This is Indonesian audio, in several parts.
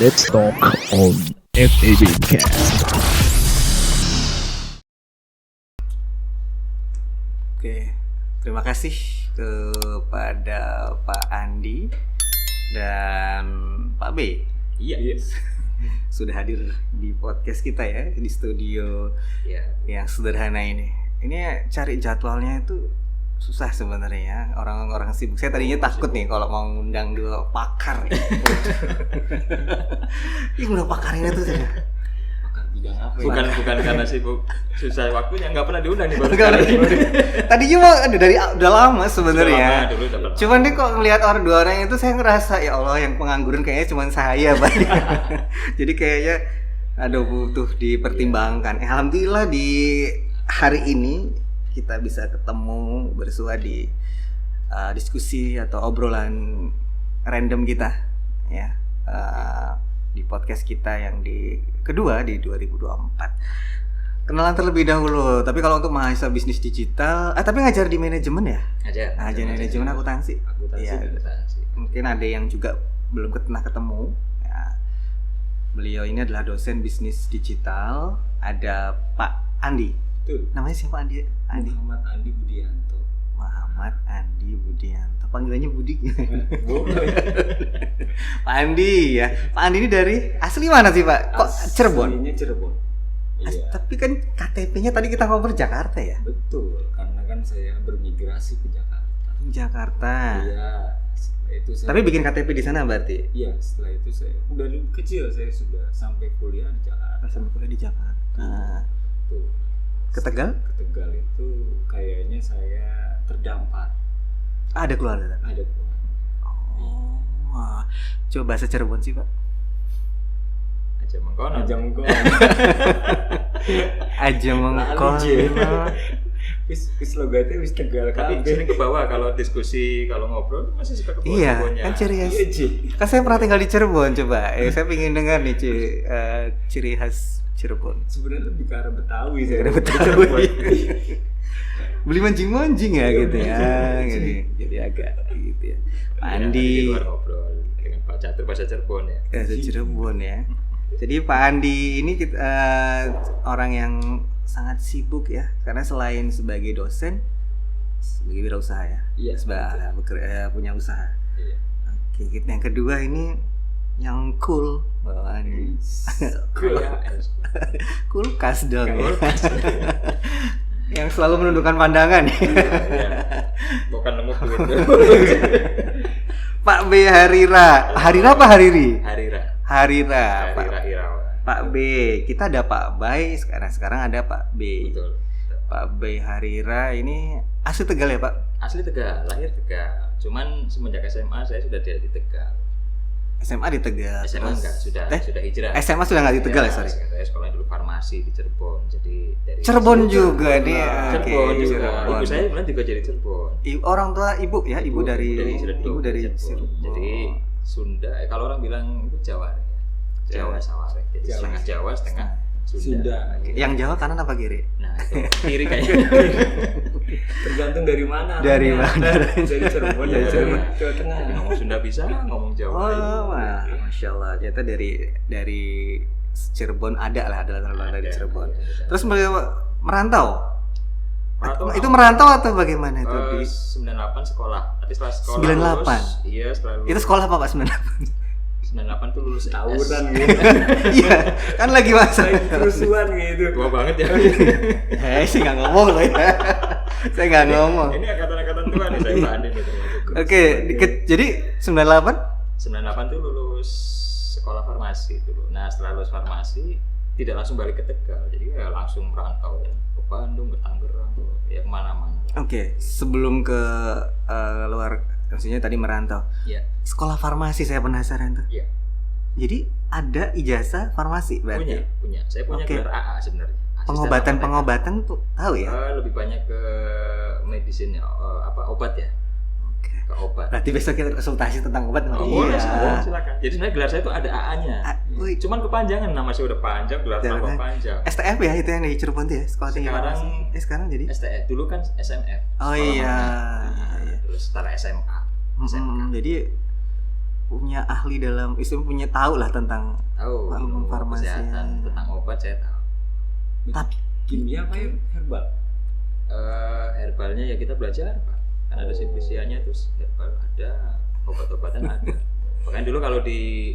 Let's talk on FAB Cast. Oke, terima kasih kepada Pak Andi dan Pak B. Iya. Sudah hadir di podcast kita ya, di studio yang sederhana ini. Ini cari jadwalnya itu susah sebenarnya, orang-orang sibuk. Saya tadinya takut nih kalau mau ngundang dua pakar. Ini udah pakar ini tuh saya. Pakar bidang apa? Bukan karena sibuk, susah waktunya, nggak pernah diundang nih baru Tadinya mau dari udah lama sebenarnya. Dulu Cuman deh kok ngelihat dua orang itu saya ngerasa ya Allah yang pengangguran kayaknya cuma saya, Pak. Jadi kayaknya butuh dipertimbangkan. Alhamdulillah di hari ini kita bisa ketemu bersua di diskusi atau obrolan random kita ya, di podcast kita yang kedua di 2024. Kenalan terlebih dahulu, tapi kalau untuk mahasiswa bisnis digital, tapi ngajar di manajemen ya? Ngajar manajemen akuntansi. Ya, mungkin ada yang juga belum pernah ketemu ya. Beliau ini adalah dosen bisnis digital. Ada Pak Andi. Betul. Namanya siapa Andi? Muhammad Andi Budianto. Muhammad Andi Budianto. Panggilannya Budi. Pak Andi ya. Pak Andi ini dari asli mana sih, Pak? Kok Cirebon? Aslinya Cirebon. Iya. Tapi kan KTP-nya tadi kita ngobrol Jakarta ya? Betul, karena kan saya bermigrasi ke Jakarta. Iya. Setelah itu saya. Tapi bikin KTP di sana berarti? Iya, setelah itu saya udah kecil saya sudah sampai kuliah di Jakarta. Sampai kuliah di Jakarta. Tuh. Ke Tegal? Ke Tegal itu kayaknya saya terdampar. Ada keluarga kan? Ada keluarga. Oh, wah. Coba bahasa Cirebon sih, Pak. Aja mengkono. Aja mengkono. Wis logatnya wis Tegal kan. Sering ke bawah kalau diskusi, kalau ngobrol masih suka ke bawah. Iya, kan ciri khas. Kan saya pernah tinggal di Cirebon, coba. Saya pengen dengar nih ciri khas Cirebon. Sebenarnya lebih ke arah Betawi saya. Betawi. Beli mancing-mancing ya gitu ya. Jadi agak gitu ya. Pak Andi. Luar ngobrol dengan Pak Catur bahasa Cirebon ya. Cirebon ya. Jadi Pak Andi ini orang yang sangat sibuk ya, karena selain sebagai dosen, sebagai wirausaha ya. Iya. Punya usaha. Iya. Oke, yang kedua ini yang cool. Kulkas dong ya. Yang selalu menundukkan pandangan. Bukan nemu duit. Pak B Harira apa Hariri? Harira Irawan. Pak B, kita ada Pak Bay, sekarang ada Pak B. Betul. Pak B Harira ini asli Tegal ya, Pak? Asli Tegal, lahir Tegal. Cuman semenjak SMA saya sudah tidak di Tegal. SMA di Tegal. SMA enggak, sudah hijrah. SMA sudah enggak di Tegal ya, sorry. Saya sekolah dulu farmasi di Cirebon. Jadi dari Cirebon juga nih. Cirebon juga. Ibu saya bilang juga jadi Cirebon. Orang tua ibu ya, ibu dari Cirebon. Jadi Sunda. Kalau orang bilang itu Jawa ya. Jawa Sawarek. Jadi setengah Jawa, setengah Sunda. Yang Jawa kanan apa kiri? Nah, itu kiri kayaknya. Tergantung dari mana. Dari mana? Dari Cirebon, dari Jawa Tengah. Ngomong Sunda bisa, ngomong Jawa. Oh, masya Allah. Ternyata dari Cirebon ada latar dari Cirebon. Terus merantau. Itu merantau atau bagaimana itu? Di 98 sekolah. Tapi setelah sekolah 98. Lulus, iya, setelah lulus. Itu sekolah apa, Pak, 98? 98 tuh lulus tawuran gitu. Iya, kan lagi masa kerusuhan gitu. Tua banget ya. Saya nggak ngomong loh ya. Saya nggak ngomong. Ini angkatan tua nih, saya banding gitu. Oke, jadi 98 tuh lulus sekolah farmasi dulu. Nah, setelah lulus farmasi tidak langsung balik ke Tegal. Jadi ya langsung merantau ke Bandung, ke Tangerang, ya kemana-mana. Oke, sebelum ke luar, maksudnya tadi merantau. Iya. Sekolah farmasi saya penasaran tuh. Iya. Jadi ada ijazah farmasi berarti? Punya. Saya punya gelar AA sebenarnya. Pengobatan tuh tahu ya? Lebih banyak ke medicine, obat ya. Oke. Ke obat. Berarti besok kita konsultasi tentang obat. Boleh, silakan. Jadi sebenarnya gelar saya itu ada AA-nya. Cuman kepanjangan, nama saya udah panjang, gelar tambah panjang. STF ya itu yang di Cirebon tuh ya, sekolah tinggi farmasi. Sekarang jadi STF. Dulu kan SMF. Oh iya. Terus setelah SMA. Jadi punya ahli dalam punya tahu lah tentang Tahu ilmu farmasi. kesehatan, tentang obat saya tahu. Tapi Kimia apa ya? Herbal? Herbalnya ya kita belajar Pak. Kan ada spesialnya, terus herbal ada, obat-obatan ada. Makanya dulu kalau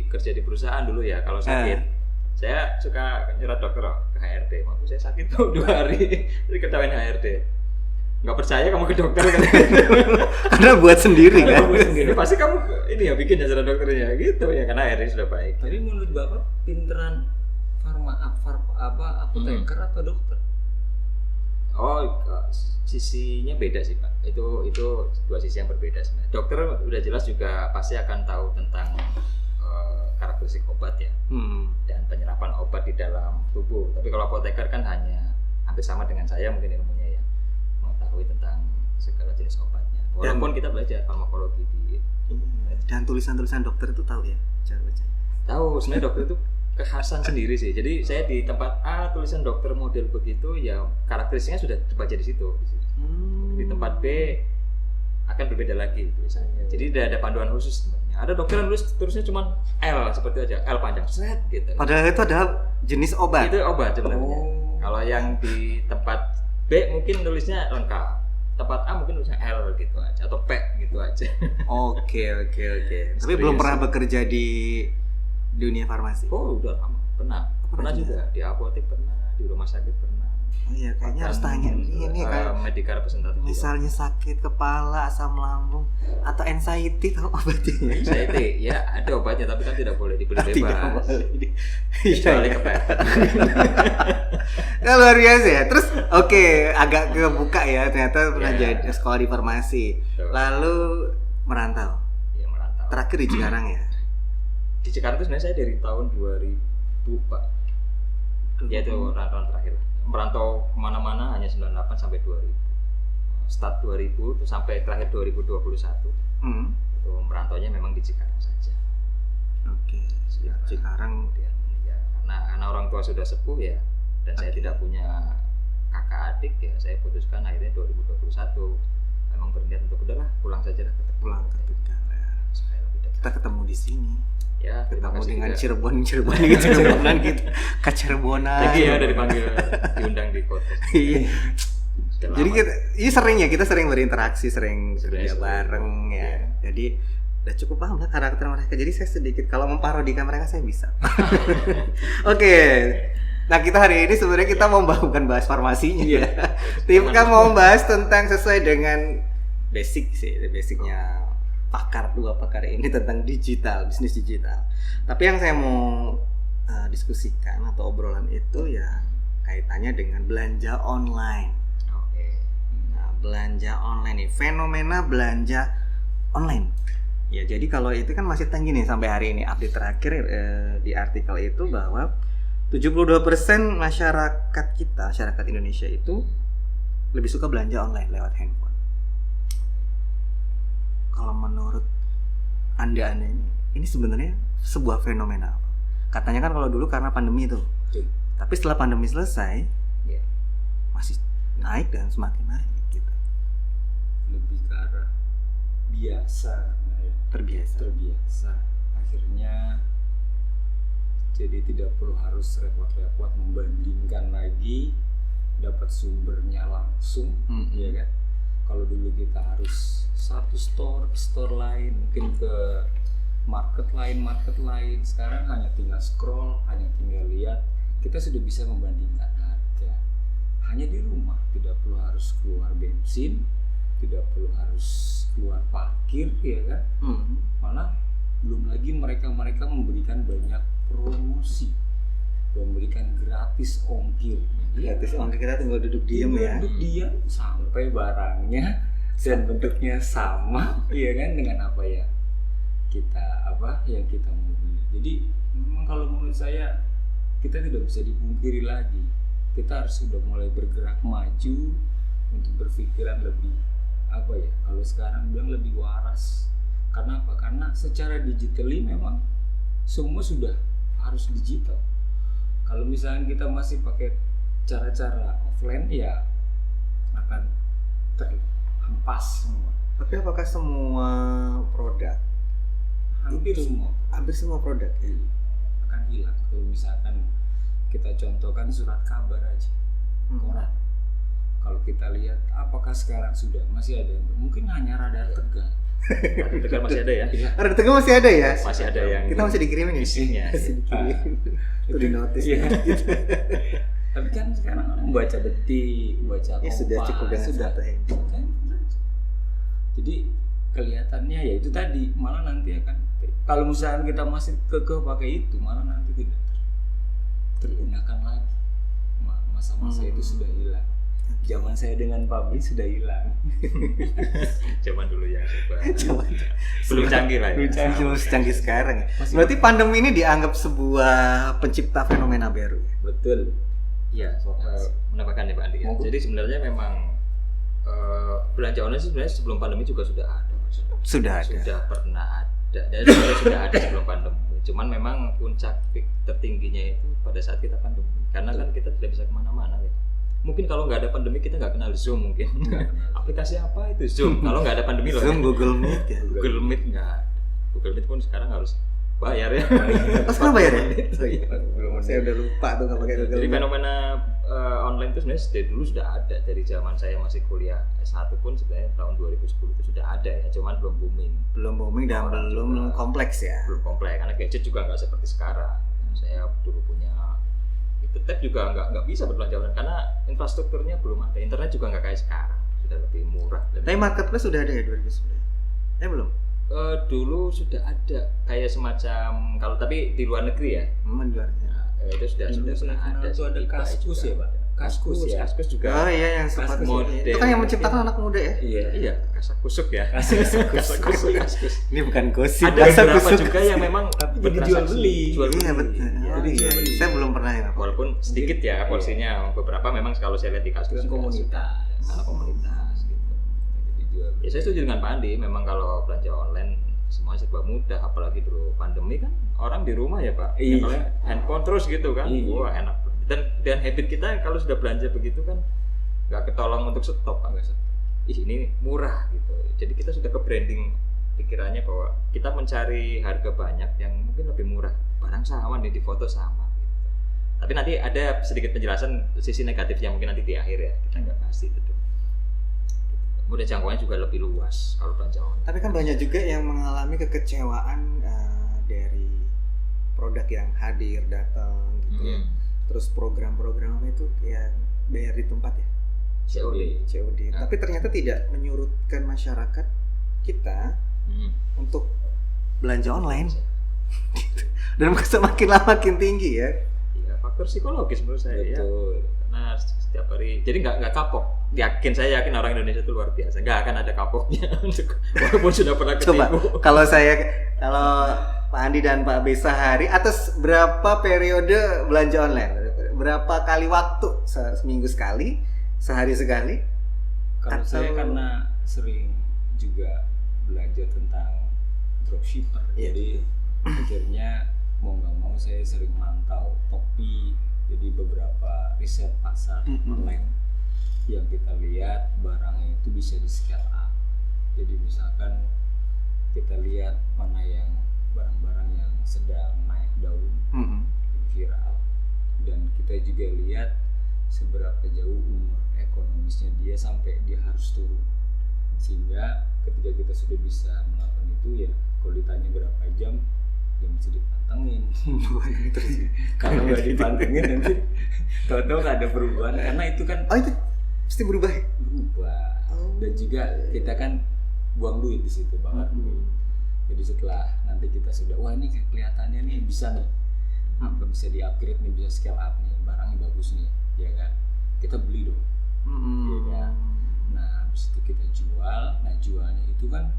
kerja di perusahaan dulu ya, kalau sakit saya suka nyurat dokter ke HRD. Waktu saya sakit tuh 2 hari diketawain HRD. Nggak percaya kamu ke dokter kan? karena buat sendiri kan. Ini pasti kamu ini ya bikin ya surat dokternya gitu ya, karena HRD sudah baik. Tapi menurut Bapak pinteran apoteker atau dokter? Oh, sisinya beda sih Pak. Itu 2 sisi yang berbeda sebenarnya. Dokter udah jelas juga pasti akan tahu tentang karakteristik obat ya, dan penyerapan obat di dalam tubuh. Tapi kalau apoteker kan hanya hampir sama dengan saya mungkin ilmunya ya, mengetahui tentang segala jenis obatnya. Walaupun kita belajar farmakologi di Dan tulisan-tulisan dokter itu tahu ya cara baca. tahu sebenarnya dokter itu kekhasan sendiri sih. Jadi saya di tempat A tulisan dokter model begitu ya, karakteristiknya sudah terbaca di situ. Di tempat B akan berbeda lagi tulisannya. Jadi tidak ada panduan khusus sebenarnya. Ada dokter yang nulis terusnya cuma L seperti aja, L panjang set gitu. Padahal itu adalah jenis obat. Itu obat sebenarnya. Kalau yang di tempat B mungkin nulisnya lengkap. Tempat A mungkin nulisnya L gitu aja atau P gitu aja. Oke. Tapi belum pernah bekerja di dunia farmasi. Oh, udah lama. Pernah juga di apotek pernah, di rumah sakit pernah. Oh iya, kayaknya harus tanya ini kan. Medical representative. Misalnya sakit kepala, asam lambung, atau anxiety, tahu obatnya? Anxiety, ya ada obatnya tapi kan tidak boleh dibeli bebas. Kecuali kepepet. Ya, luar biasa ya. Terus agak kebuka ya, ternyata pernah jadi sekolah di farmasi. Lalu merantau. Ya merantau. Terakhir di Cikarang ya. Di Cikarang itu sebenarnya saya dari tahun 2000 Pak. Ya itu rantauan terakhir. Merantau kemana-mana hanya 98 sampai 2000. Start 2000 itu sampai terakhir 2021. Itu merantaunya memang di Cikarang saja. Oke. Cikarang. Kemudian ya karena orang tua sudah sepuh ya, dan saya tidak punya kakak adik ya, saya putuskan akhirnya 2021 memang berniat untuk udahlah pulang saja lah ke Tegal. Pulang ke Tegal ya. Supaya lebih dekat. Kita ketemu di sini. Ya, terima Ketemu kasih dengan juga. Cirebonan gitu. Ke Cirebonan. Lagi ya udah dipanggil diundang di kota. Iya. Sudah Jadi lama. kita sering berinteraksi, sering kerja Sering. bareng ya. Jadi udah cukup paham lah karakter mereka. Jadi saya sedikit kalau memparodikan mereka saya bisa. Oke. Nah, kita hari ini sebenarnya kita mau bukan bahas farmasinya ya. Tim kan mau membahas tentang sesuai dengan basicnya dua pakar ini tentang bisnis digital. Tapi yang saya mau diskusikan atau obrolan itu ya kaitannya dengan belanja online. Oke. Nah, belanja online nih, fenomena belanja online. Ya, jadi kalau itu kan masih tinggi nih sampai hari ini. Update terakhir di artikel itu bahwa 72% masyarakat Indonesia itu lebih suka belanja online lewat handphone. Kalau menurut anda ini sebenarnya sebuah fenomena apa? Katanya kan kalau dulu karena pandemi itu. Tapi setelah pandemi selesai, masih naik dan semakin naik gitu. Lebih ke arah biasa, terbiasa. Akhirnya jadi tidak perlu harus repot-repot membandingkan lagi, dapat sumbernya langsung, ya kan? Kalau dulu kita harus satu store ke store lain, mungkin ke market lain, sekarang hanya tinggal scroll, hanya tinggal lihat, kita sudah bisa membandingkan harga. Hanya di rumah, tidak perlu harus keluar bensin, tidak perlu harus keluar parkir, ya kan? Malah belum lagi mereka memberikan banyak promosi, memberikan gratis ongkir. Gratis ongkir, kita tinggal duduk diam ya. Duduk diam sampai barangnya dan bentuknya sama, iya kan, dengan apa yang kita mau beli. Jadi memang kalau menurut saya kita tidak bisa dipungkiri lagi. Kita harus sudah mulai bergerak maju untuk berpikiran lebih kalau sekarang bilang lebih waras. Karena apa? Karena secara digitally memang semua sudah harus digital. Kalau misalnya kita masih pakai cara-cara offline ya akan terhempas semua. Tapi apakah semua produk hampir semua produk ya. Akan hilang. Kalau misalkan kita contohkan surat kabar aja, koran. Kalau kita lihat, apakah sekarang sudah masih ada yang mungkin hanya radar Tegal. Radar Tegal masih ada ya? Radar Tegal masih ada ya? Masih ada yang kita masih dikirimin ya? isinya. Itu di notice. Iya. Tapi kan sekarang membaca Detik, baca Kompas, sudah cukup dengan satu handphone. Jadi kelihatannya ya itu tadi, malah nanti akan kalau misalnya kita masih kekeh pakai itu, malah nanti tidak tergunakan lagi. Masa-masa itu sudah hilang. Zaman saya dengan pabrik sudah hilang. Zaman dulu ya, belum canggih lah ya. Belum canggih sekarang. Berarti pandemi ini dianggap sebuah pencipta fenomena baru. Betul. Iya, menambahkan ya Pak Andi. Jadi sebenarnya memang belanja online sih sebenarnya sebelum pandemi juga sudah ada. Sudah Pernah ada. Dan sudah ada sebelum pandemi. Cuman memang puncak peak tertingginya itu pada saat kita pandemi. Karena kan kita tidak bisa kemana-mana ya. Mungkin kalau nggak ada pandemi kita nggak kenal Zoom mungkin. Aplikasi apa itu Zoom? Kalau nggak ada pandemi loh. Zoom, Google Meet ya. Google Meet nggak. Google Meet pun sekarang harus bayar ya. Sekarang bayar ya? Saya udah lupa tuh nggak pakai Google Jadi Meet. fenomena online itu sebenarnya dari dulu sudah ada. Dari zaman saya masih kuliah S1 pun sebenarnya tahun 2010 itu sudah ada ya. Cuman belum booming. Belum booming dan belum kompleks ya. Belum kompleks karena gadget juga nggak seperti sekarang. Saya dulu punya tetap juga nggak bisa berbelanja online karena infrastrukturnya belum ada, internet juga nggak kayak sekarang, sudah lebih murah. Tapi marketplace sudah ada ya 2010? Belum? Dulu sudah ada kayak semacam kalau tapi di luar negeri ya. Di luarnya. Itu sudah pernah ada. Itu ada Kaskus ya Pak. Kaskus juga. Oh iya yang sempat model. Itu kan yang menciptakan anak muda ya? Iya, Kasakusuk ya. Kaskus. Ini bukan gosip. Ada beberapa juga yang memang tapi jadi jual beli. Iya betul. Iya. Saya belum pernah ya. Walaupun sedikit ya porsinya, beberapa memang kalau saya lihat di Kaskus komunitas. Komunitas gitu. Ya saya setuju dengan Pak Andi, memang kalau belanja online semua serba mudah, apalagi dulu pandemi kan orang di rumah ya Pak. Iya. Ya, handphone terus gitu kan. Wah enak. Dan habit kita kalau sudah belanja begitu kan nggak ketolong untuk stop Pak. Ini murah gitu. Jadi kita sudah ke branding pikirannya bahwa kita mencari harga banyak yang mungkin lebih murah. Barang sama nih, di foto sama gitu. Tapi nanti ada sedikit penjelasan sisi negatifnya mungkin nanti di akhir ya. Kita nggak bahas itu dulu. Kemudian jangkauannya juga lebih luas kalau belanja online. Tapi kan banyak juga yang mengalami kekecewaan dari produk yang hadir datang gitu ya. Terus program-program apa itu yang bayar di tempat ya? COD. Tapi ternyata tidak menyurutkan masyarakat kita untuk belanja online. Dan makin lama makin tinggi ya. Iya, faktor psikologis menurut saya. Betul. Ya. Karena setiap hari, jadi nggak kapok. Saya yakin orang Indonesia itu luar biasa. Nggak akan ada kapoknya walaupun sudah pernah ketipu. Coba kalau Pak Andi dan Pak B sehari atas berapa periode belanja online? Berapa kali waktu? Seminggu sekali? Sehari sekali? Kalau saya karena sering juga belajar tentang dropshipper, jadi akhirnya mau nggak mau saya sering mantau Topi, jadi beberapa riset pasar online yang kita lihat barangnya itu bisa di scale up. Jadi misalkan kita lihat mana yang barang-barang yang sedang naik daun, viral, dan kita juga lihat seberapa jauh umur ekonomisnya dia sampai dia harus turun. Sehingga ketika kita sudah bisa melakukan itu ya, kalau ditanya berapa jam, ya mesti dipantengin. Kalau nggak dipantengin nanti tahu-tahu nggak ada perubahan, karena itu kan itu pasti berubah. Dan juga kita kan buang duit di situ, bakar duit. Jadi setelah nanti kita sudah, wah ini kelihatannya nih bisa nih, apa bisa di-upgrade nih, bisa scale up nih, barangnya bagus nih, ya kan? Kita beli dong, ya kan? Nah, habis itu kita jual. Nah, jualnya itu kan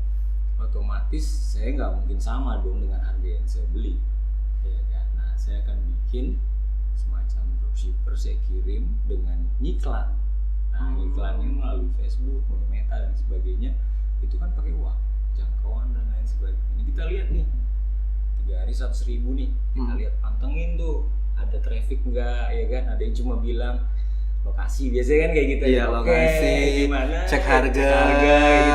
otomatis saya nggak mungkin sama dong dengan harga yang saya beli, ya kan? Nah, saya akan bikin semacam dropshipper, saya kirim dengan iklan. Nah, iklannya melalui Facebook, melalui Meta dan sebagainya, itu kan pakai uang, jangkauan dan lain sebagainya. Ini kita lihat nih, 3 hari 100.000 nih, kita lihat, pantengin tuh, ada traffic nggak, ya kan? Ada yang cuma bilang lokasi, biasanya kan kayak gitu. Iya, lokasi, gimana? cek harga,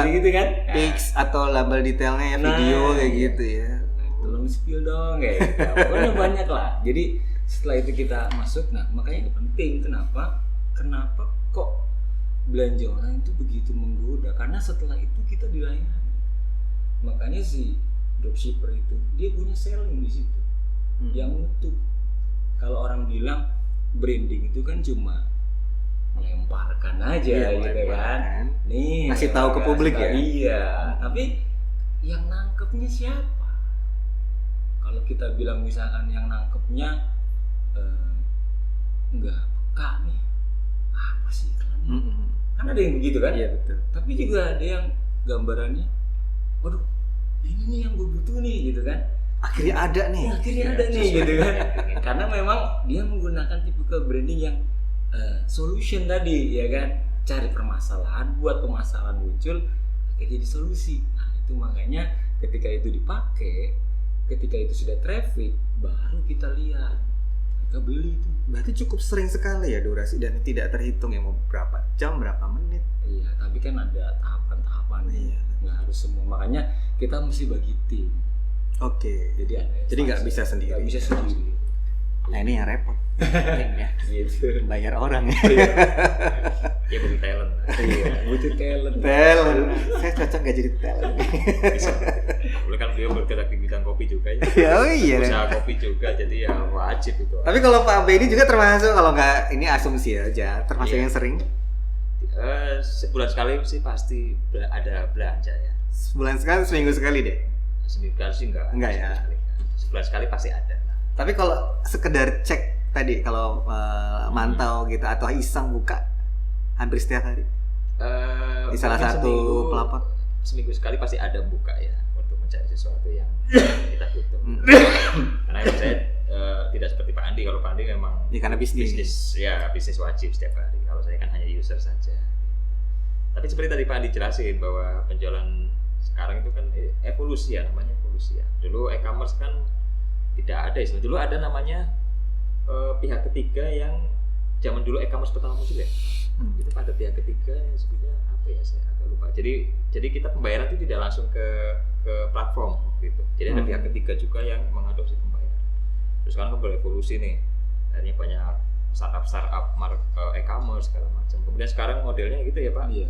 gitu kan? Pix atau label detailnya ya, video kayak gitu ya. spill dong kayak gitu. Pokoknya banyak lah. Jadi setelah itu kita masuk, nah makanya itu penting. Kenapa kok belanja online itu begitu menggoda? Karena setelah itu kita dilayani. Makanya si dropshipper itu dia punya selling di situ yang utuh. Kalau orang bilang branding itu kan cuma melemparkan aja gitu kan. Nih ngasih tahu ke publik ya. Iya, tapi yang nangkepnya siapa? Kalau kita bilang misalkan yang nangkepnya enggak peka nih, apa sih iklannya? Kan ada yang begitu kan? Iya betul. Tapi juga ada yang gambarannya, waduh, ini nih yang gue butuh nih gitu kan? Akhirnya ada nih. Gitu kan? Karena memang dia menggunakan tipe branding yang solution tadi, ya kan? Cari permasalahan, buat permasalahan muncul, akhirnya jadi solusi. Nah itu makanya ketika itu dipakai, ketika itu sudah traffic, baru kita lihat mereka beli itu. Berarti cukup sering sekali ya durasi dan tidak terhitung ya mau berapa jam, berapa menit. Iya, tapi kan ada tahapan-tahapan. Iya. Nggak harus semua. Makanya kita mesti bagi tim. Oke. Jadi ada. Jadi nggak bisa sendiri. Nggak bisa sendiri. Nah ini yang repot. Ya. Gitu. Bayar orang ya. Ya butuh talent. Iya, butuh talent. Saya cocok nggak jadi talent. Boleh kan beliau bergerak di bidang kopi juga ya. Oh iya. Usaha kopi juga, jadi ya wajib itu. Tapi kalau Pak B ini juga termasuk, kalau nggak ini asumsi aja, termasuk Iya. yang sering. Sebulan sekali sih pasti ada belanja ya. Sebulan sekali, seminggu sekali deh. Seminggu sekali sih enggak ya. Sebulan sekali pasti ada. Tapi kalau sekedar cek tadi, kalau mantau gitu atau iseng buka hampir setiap hari di salah satu pelapor. Seminggu sekali pasti ada buka ya untuk mencari sesuatu yang kita butuh. Karena saya tidak seperti Pak Andi. Kalau Pak Andi memang Ya, karena bisnis wajib setiap hari. Kalau saya kan hanya user saja. Tapi seperti tadi Pak Andi jelasin bahwa penjualan sekarang itu kan evolusi ya, namanya evolusi ya. Dulu e-commerce kan tidak ada istilah. Dulu ada namanya pihak ketiga yang zaman dulu e-commerce pertama muncul ya. Itu pada pihak ketiga yang sebutnya apa ya, saya agak lupa. Jadi kita pembayaran itu tidak langsung ke platform gitu. Jadi ada pihak ketiga juga yang mengadopsi pembayaran. Terus sekarang kan berevolusi nih. Akhirnya banyak startup e-commerce segala macam. Kemudian sekarang modelnya gitu ya Pak, Iya,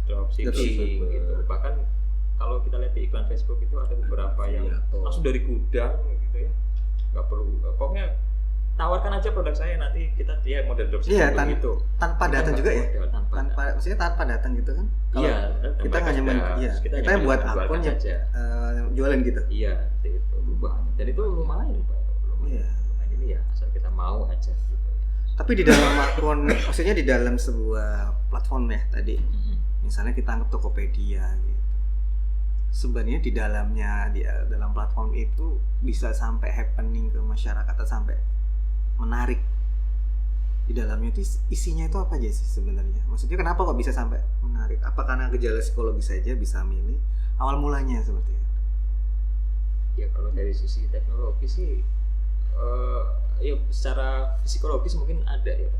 dropshipping gitu. Bahkan kalau kita lihat di iklan Facebook itu ada beberapa yang langsung dari gudang gitu ya, nggak perlu, pokoknya tawarkan aja produk saya, nanti kita model dropshipping gitu. Tanpa datang juga ya? Maksudnya tanpa datang gitu kan? Iya. Kita hanya kita buat akun ya, jualan gitu. Iya, itu banyak. Dan itu lumayan Pak. Lumayan ini ya, asal kita mau aja gitu. Tapi di dalam akun, maksudnya di dalam sebuah platform ya tadi, misalnya kita anggap Tokopedia gitu. Sebenarnya di dalamnya, di dalam platform itu bisa sampai happening ke masyarakat atau sampai menarik. Di dalamnya itu isinya itu apa aja sih sebenarnya? Maksudnya kenapa kok bisa sampai menarik? Apa karena gejala psikologis saja bisa milih? Awal mulanya seperti itu. Ya kalau dari sisi teknologi sih ya secara psikologis mungkin ada ya Pak.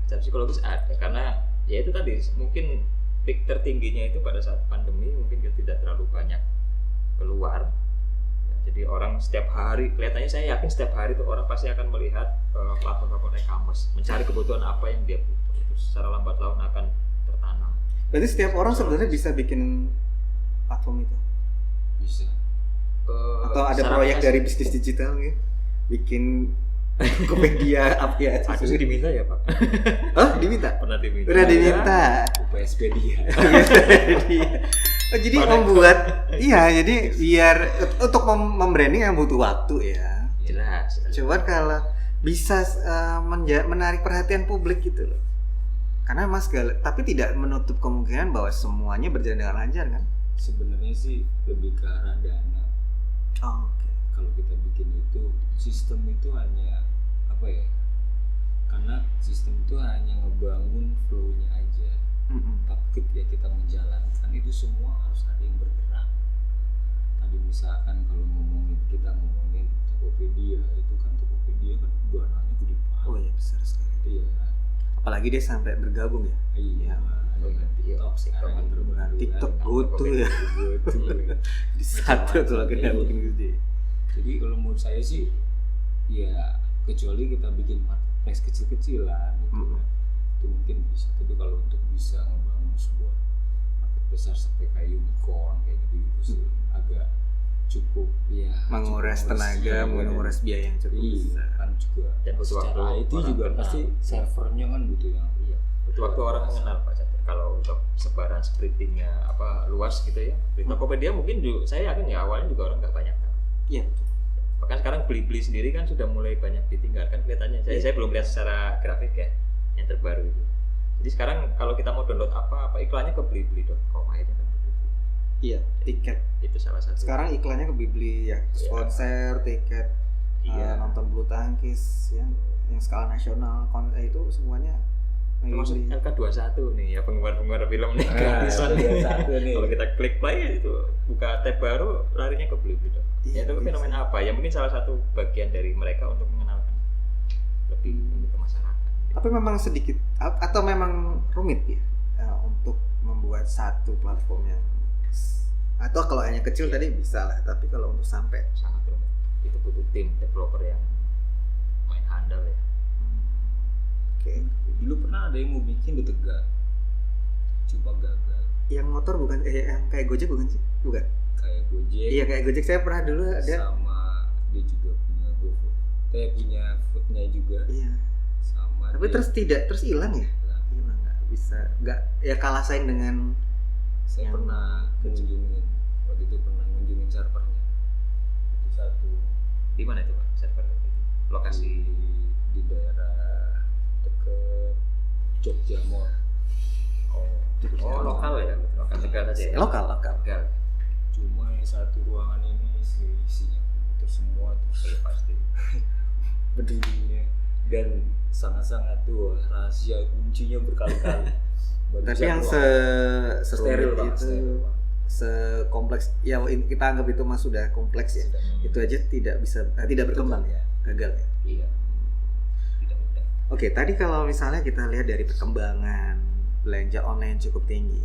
Secara psikologis ada, karena ya itu tadi mungkin peak tertingginya itu pada saat pandemi, mungkin kita tidak terlalu banyak keluar ya, jadi orang setiap hari, kelihatannya saya yakin setiap hari tuh orang pasti akan melihat platform e-commerce, mencari kebutuhan apa yang dia butuh, itu secara lambat laun akan tertanam. Berarti setiap orang sebenarnya bisa bikin platform itu? Bisa. Atau ada proyek dari bisnis digital gitu? Bikin Tokopedia apa ya? Aku sih diminta ya Pak. Oh diminta? Pernah diminta. Udah diminta. UPSP dia. Oh, jadi membuat, jadi biar untuk membranding yang butuh waktu ya. Jelas. Coba kalau bisa menarik perhatian publik gitu loh. Karena Mas tapi tidak menutup kemungkinan bahwa semuanya berjalan dengan lancar kan? Sebenarnya sih lebih ke arah dana. Oh, oke. Kalau kita bikin itu, sistem itu hanya apa ya? Karena sistem itu hanya ngebangun flow-nya aja. Tapi ketika kita menjalankan itu semua harus ada yang bergerak. Tadi misalkan kalau kita ngomongin Tokopedia, itu kan Tokopedia kan dananya gede banget. Oh iya, besar sekali. Iya. Apalagi dia sampai bergabung ya. Iya. TikTok sekarang TikTok butuh ya. Di satu tuh lagi makin gede. Jadi kalau menurut saya sih ya kecuali kita bikin marketplace kecil-kecilan gitu kan, itu mungkin bisa. Tapi kalau untuk bisa ngebangun sebuah marketplace sampai kayak unicorn kayak gitu sih agak cukup ya menguras tenaga, menguras biaya yang cukup besar. Kan juga Dan butuh secara waktu itu orang juga kenal. pasti servernya kan butuh yang Butuh waktu orang mengenal Pak Catur. Kalau untuk sebaran spreadingnya luas gitu ya. Di Tokopedia mungkin juga, saya yakin ya awalnya juga orang nggak banyak tahu. Iya. Bahkan sekarang beli sendiri kan sudah mulai banyak ditinggalkan kelihatannya. Saya belum lihat secara grafik ya yang terbaru itu. Jadi sekarang kalau kita mau download apa iklannya ke blibli.com akhirnya kan begitu. Iya, tiket. Itu salah satu. Sekarang iklannya ke Bibli ya, konser, tiket, nonton bulu tangkis ya, yang skala nasional, itu semuanya termasuk Bibli. LK21 nih ya, penggemar film nih gratisan nih. Kalau kita klik play itu buka tab baru larinya ke blibli.com. Iya, Itu fenomena apa? Ya mungkin salah satu bagian dari mereka untuk mengenalkan lebih ke masyarakat. Tapi memang sedikit atau memang rumit ya untuk membuat satu platform yang, atau kalau hanya kecil tadi bisa lah, tapi kalau untuk sampai Sangat rumit. Itu butuh tim developer yang main handal ya. oke. dulu pernah ada yang mau bikin di Tegal cuma gagal. Yang motor bukan yang kayak Gojek bukan sih? Bukan. Kayak Gojek. Iya kayak Gojek, saya pernah dulu ada. Sama dia juga punya GoFood. Saya punya foodnya juga. Iya. Sama. Tapi terus hilang ya? Hilang, nggak bisa, nggak ya kalah saing dengan. Saya pernah kunjungin waktu itu ngunjungin servernya. Itu satu. Di mana itu Pak server itu? Lokasi di daerah deket Jogja Mall. Oh lokal ya, lokal Tegal saja ya. Lokal. Tegal. Cuma yang satu ruangan ini isinya komputer semua tuh Pasti. berdirinya dan sangat-sangat tuh rahasia kuncinya berkali-kali. Tapi yang steril itu, sekompleks ya, kita anggap itu mas sudah kompleks ya. Itu aja tidak bisa, tidak berkembang ya, gagal ya. Iya. Tidak mudah. Oke, tadi kalau misalnya kita lihat dari perkembangan belanja online cukup tinggi,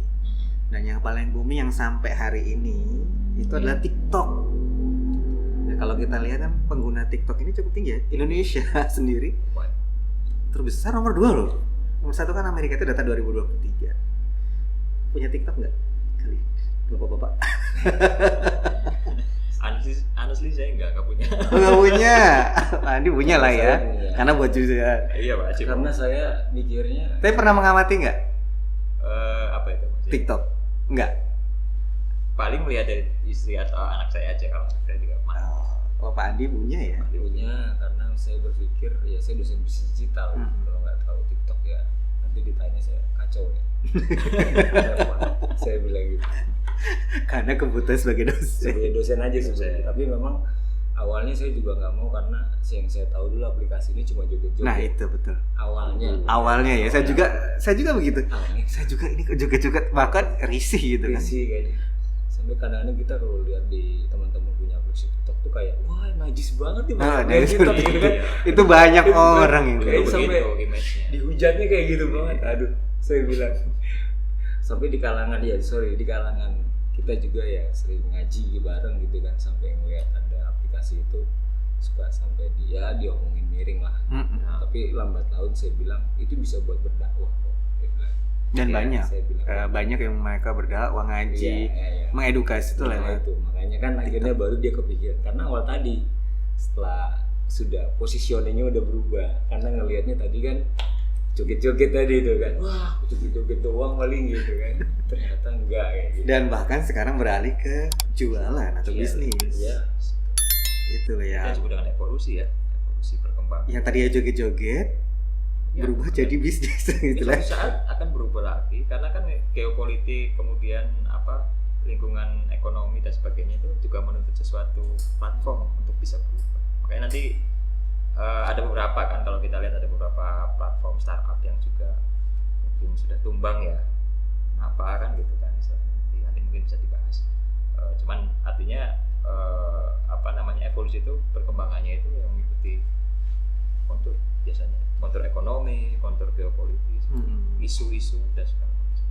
dan yang paling booming yang sampai hari ini itu adalah TikTok. Nah, kalau kita lihat kan pengguna TikTok ini cukup tinggi ya. Indonesia sendiri terbesar nomor 2 loh. Nomor 1 kan Amerika, itu data 2023. Punya TikTok nggak kali bapak-bapak? Honestly saya nggak punya. Nggak punya. Andi punya lah ya, karena buat juga. Iya Pak. Karena saya mikirnya. Tapi pernah mengamati nggak Apa itu? Maksudnya? TikTok? Nggak. Paling melihat dari istri atau anak saya aja, kalau saya juga mana. Oh, Pak Andi punya ya? Punya, karena saya berpikir ya saya dosen bisnis digital. Kalau nggak tahu TikTok ya nanti ditanya saya kacau ya. Saya bilang gitu. Karena kebutuhan sebagai dosen. Sebagai dosen aja sebenarnya. Tapi memang awalnya saya juga nggak mau, karena yang saya tahu dulu aplikasi ini cuma joget-joget. Nah itu betul. Awalnya ya, saya juga begitu. Saya juga ini joget-joget, bahkan risih gitu kan. Risih kayaknya. Sampai kadang-kadang kita kalau lihat di teman-teman punya aplikasi TikTok tuh kayak wah najis banget nih TikTok gitu kan. Itu banyak orang yang kayak sampai image-nya. dihujatnya kayak gitu banget. Aduh, saya bilang. Sampai di kalangan kita juga ya sering ngaji bareng gitu kan, sampai ngeliat ada aplikasi itu suka sampai diomongin miring lah. Tapi lambat laun saya bilang itu bisa buat berdakwah kok. Dan banyak saya bilang, banyak yang mereka berdakwah, ngaji, mengedukasi itu lah. Itu makanya kan akhirnya baru dia kepikiran, karena awal tadi setelah sudah positioningnya udah berubah, karena ngelihatnya tadi kan joget-joget tadi itu kan, wah joget-joget doang paling gitu kan, ternyata enggak kayak gitu. Dan bahkan sekarang beralih ke jualan atau bisnis. Iya. Itu lah ya. Yang disebut dengan evolusi ya, evolusi perkembangan. Yang tadinya joget-joget berubah jadi bisnis gitu lah. Suatu saat akan berubah lagi, karena kan geopolitik, kemudian lingkungan ekonomi dan sebagainya itu juga menuntut sesuatu platform untuk bisa berubah. Makanya nanti ada beberapa kan, kalau kita lihat ada beberapa platform startup yang juga mungkin sudah tumbang ya. Kenapa kan gitu kan, nanti mungkin bisa dibahas. Cuman artinya evolusi itu perkembangannya itu yang mengikuti kontur, biasanya kontur ekonomi, kontur geopolitis, isu-isu dan sebagainya.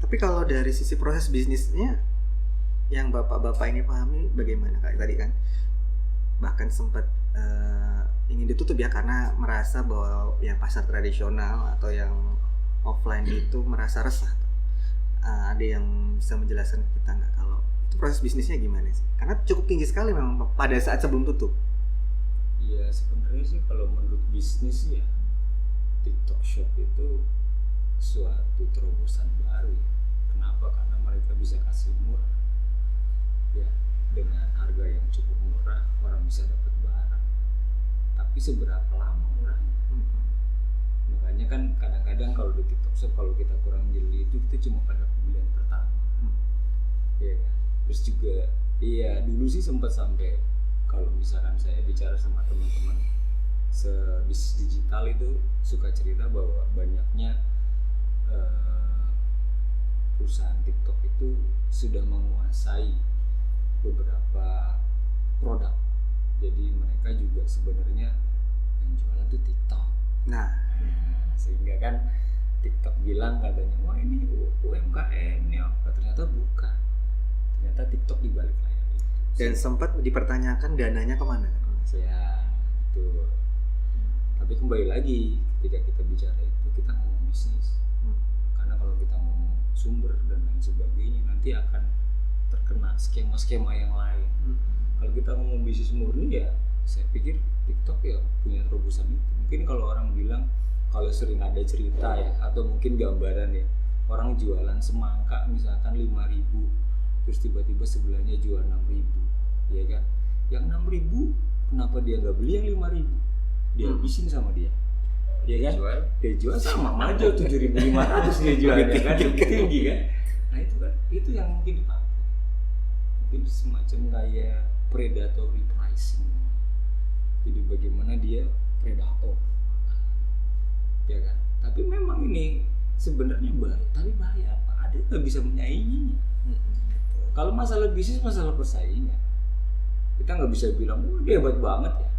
Tapi kalau dari sisi proses bisnisnya yang bapak-bapak ini pahami bagaimana kayak tadi kan, bahkan sempat ingin ditutup ya karena merasa bahwa yang pasar tradisional atau yang offline itu merasa resah. Ada yang bisa menjelaskan ke kita nggak kalau itu proses bisnisnya gimana sih? Karena cukup tinggi sekali memang pada saat sebelum tutup. Iya, sebenarnya sih kalau menurut bisnis ya TikTok Shop itu suatu terobosan baru ya. Kenapa? Karena mereka bisa kasih murah ya, dengan harga yang cukup murah orang bisa dapat barang. Tapi seberapa lama murahnya? Makanya kan kadang-kadang kalau di TikTok Shop kalau kita kurang jeli itu kita cuma pada pembelian pertama. Iya kan? Terus juga iya dulu sih sempat sampai kalau misalkan saya bicara sama teman-teman sebisnis digital itu suka cerita bahwa banyaknya perusahaan TikTok itu sudah menguasai beberapa produk. Jadi mereka juga sebenarnya yang jualan tuh TikTok. Nah, Sehingga kan TikTok bilang katanya wah ini UMKM ini apa, ternyata bukan. Ternyata TikTok di balik layar itu. dan sempat dipertanyakan dananya kemana? Ya, betul. Tapi kembali lagi ketika kita bicara itu kita ngomong bisnis. Karena kalau kita ngomong sumber dan lain sebagainya nanti akan terkena skema-skema yang lain. Kalau kita ngomong bisnis murni ya saya pikir TikTok ya punya terobosan itu. Mungkin kalau orang bilang kalau sering ada cerita ya atau mungkin gambaran ya orang jualan semangka misalkan 5.000 terus tiba-tiba sebelahnya jual 6.000 ya kan, yang 6.000 kenapa dia nggak beli yang 5.000, dia habisin sama dia ya kan, dia jual sama malah jual 7.500 dia jual ya kan, lebih tinggi kan. Nah itu kan itu yang mungkin dipakai, mungkin semacam kayak predatory pricing. Jadi bagaimana dia predator ya kan, tapi memang ini sebenarnya bahaya. Tapi bahaya apa? Ada nggak bisa menyainginya. Kalau masalah bisnis, masalah persaingan, kita nggak bisa bilang, oh dia hebat banget ya.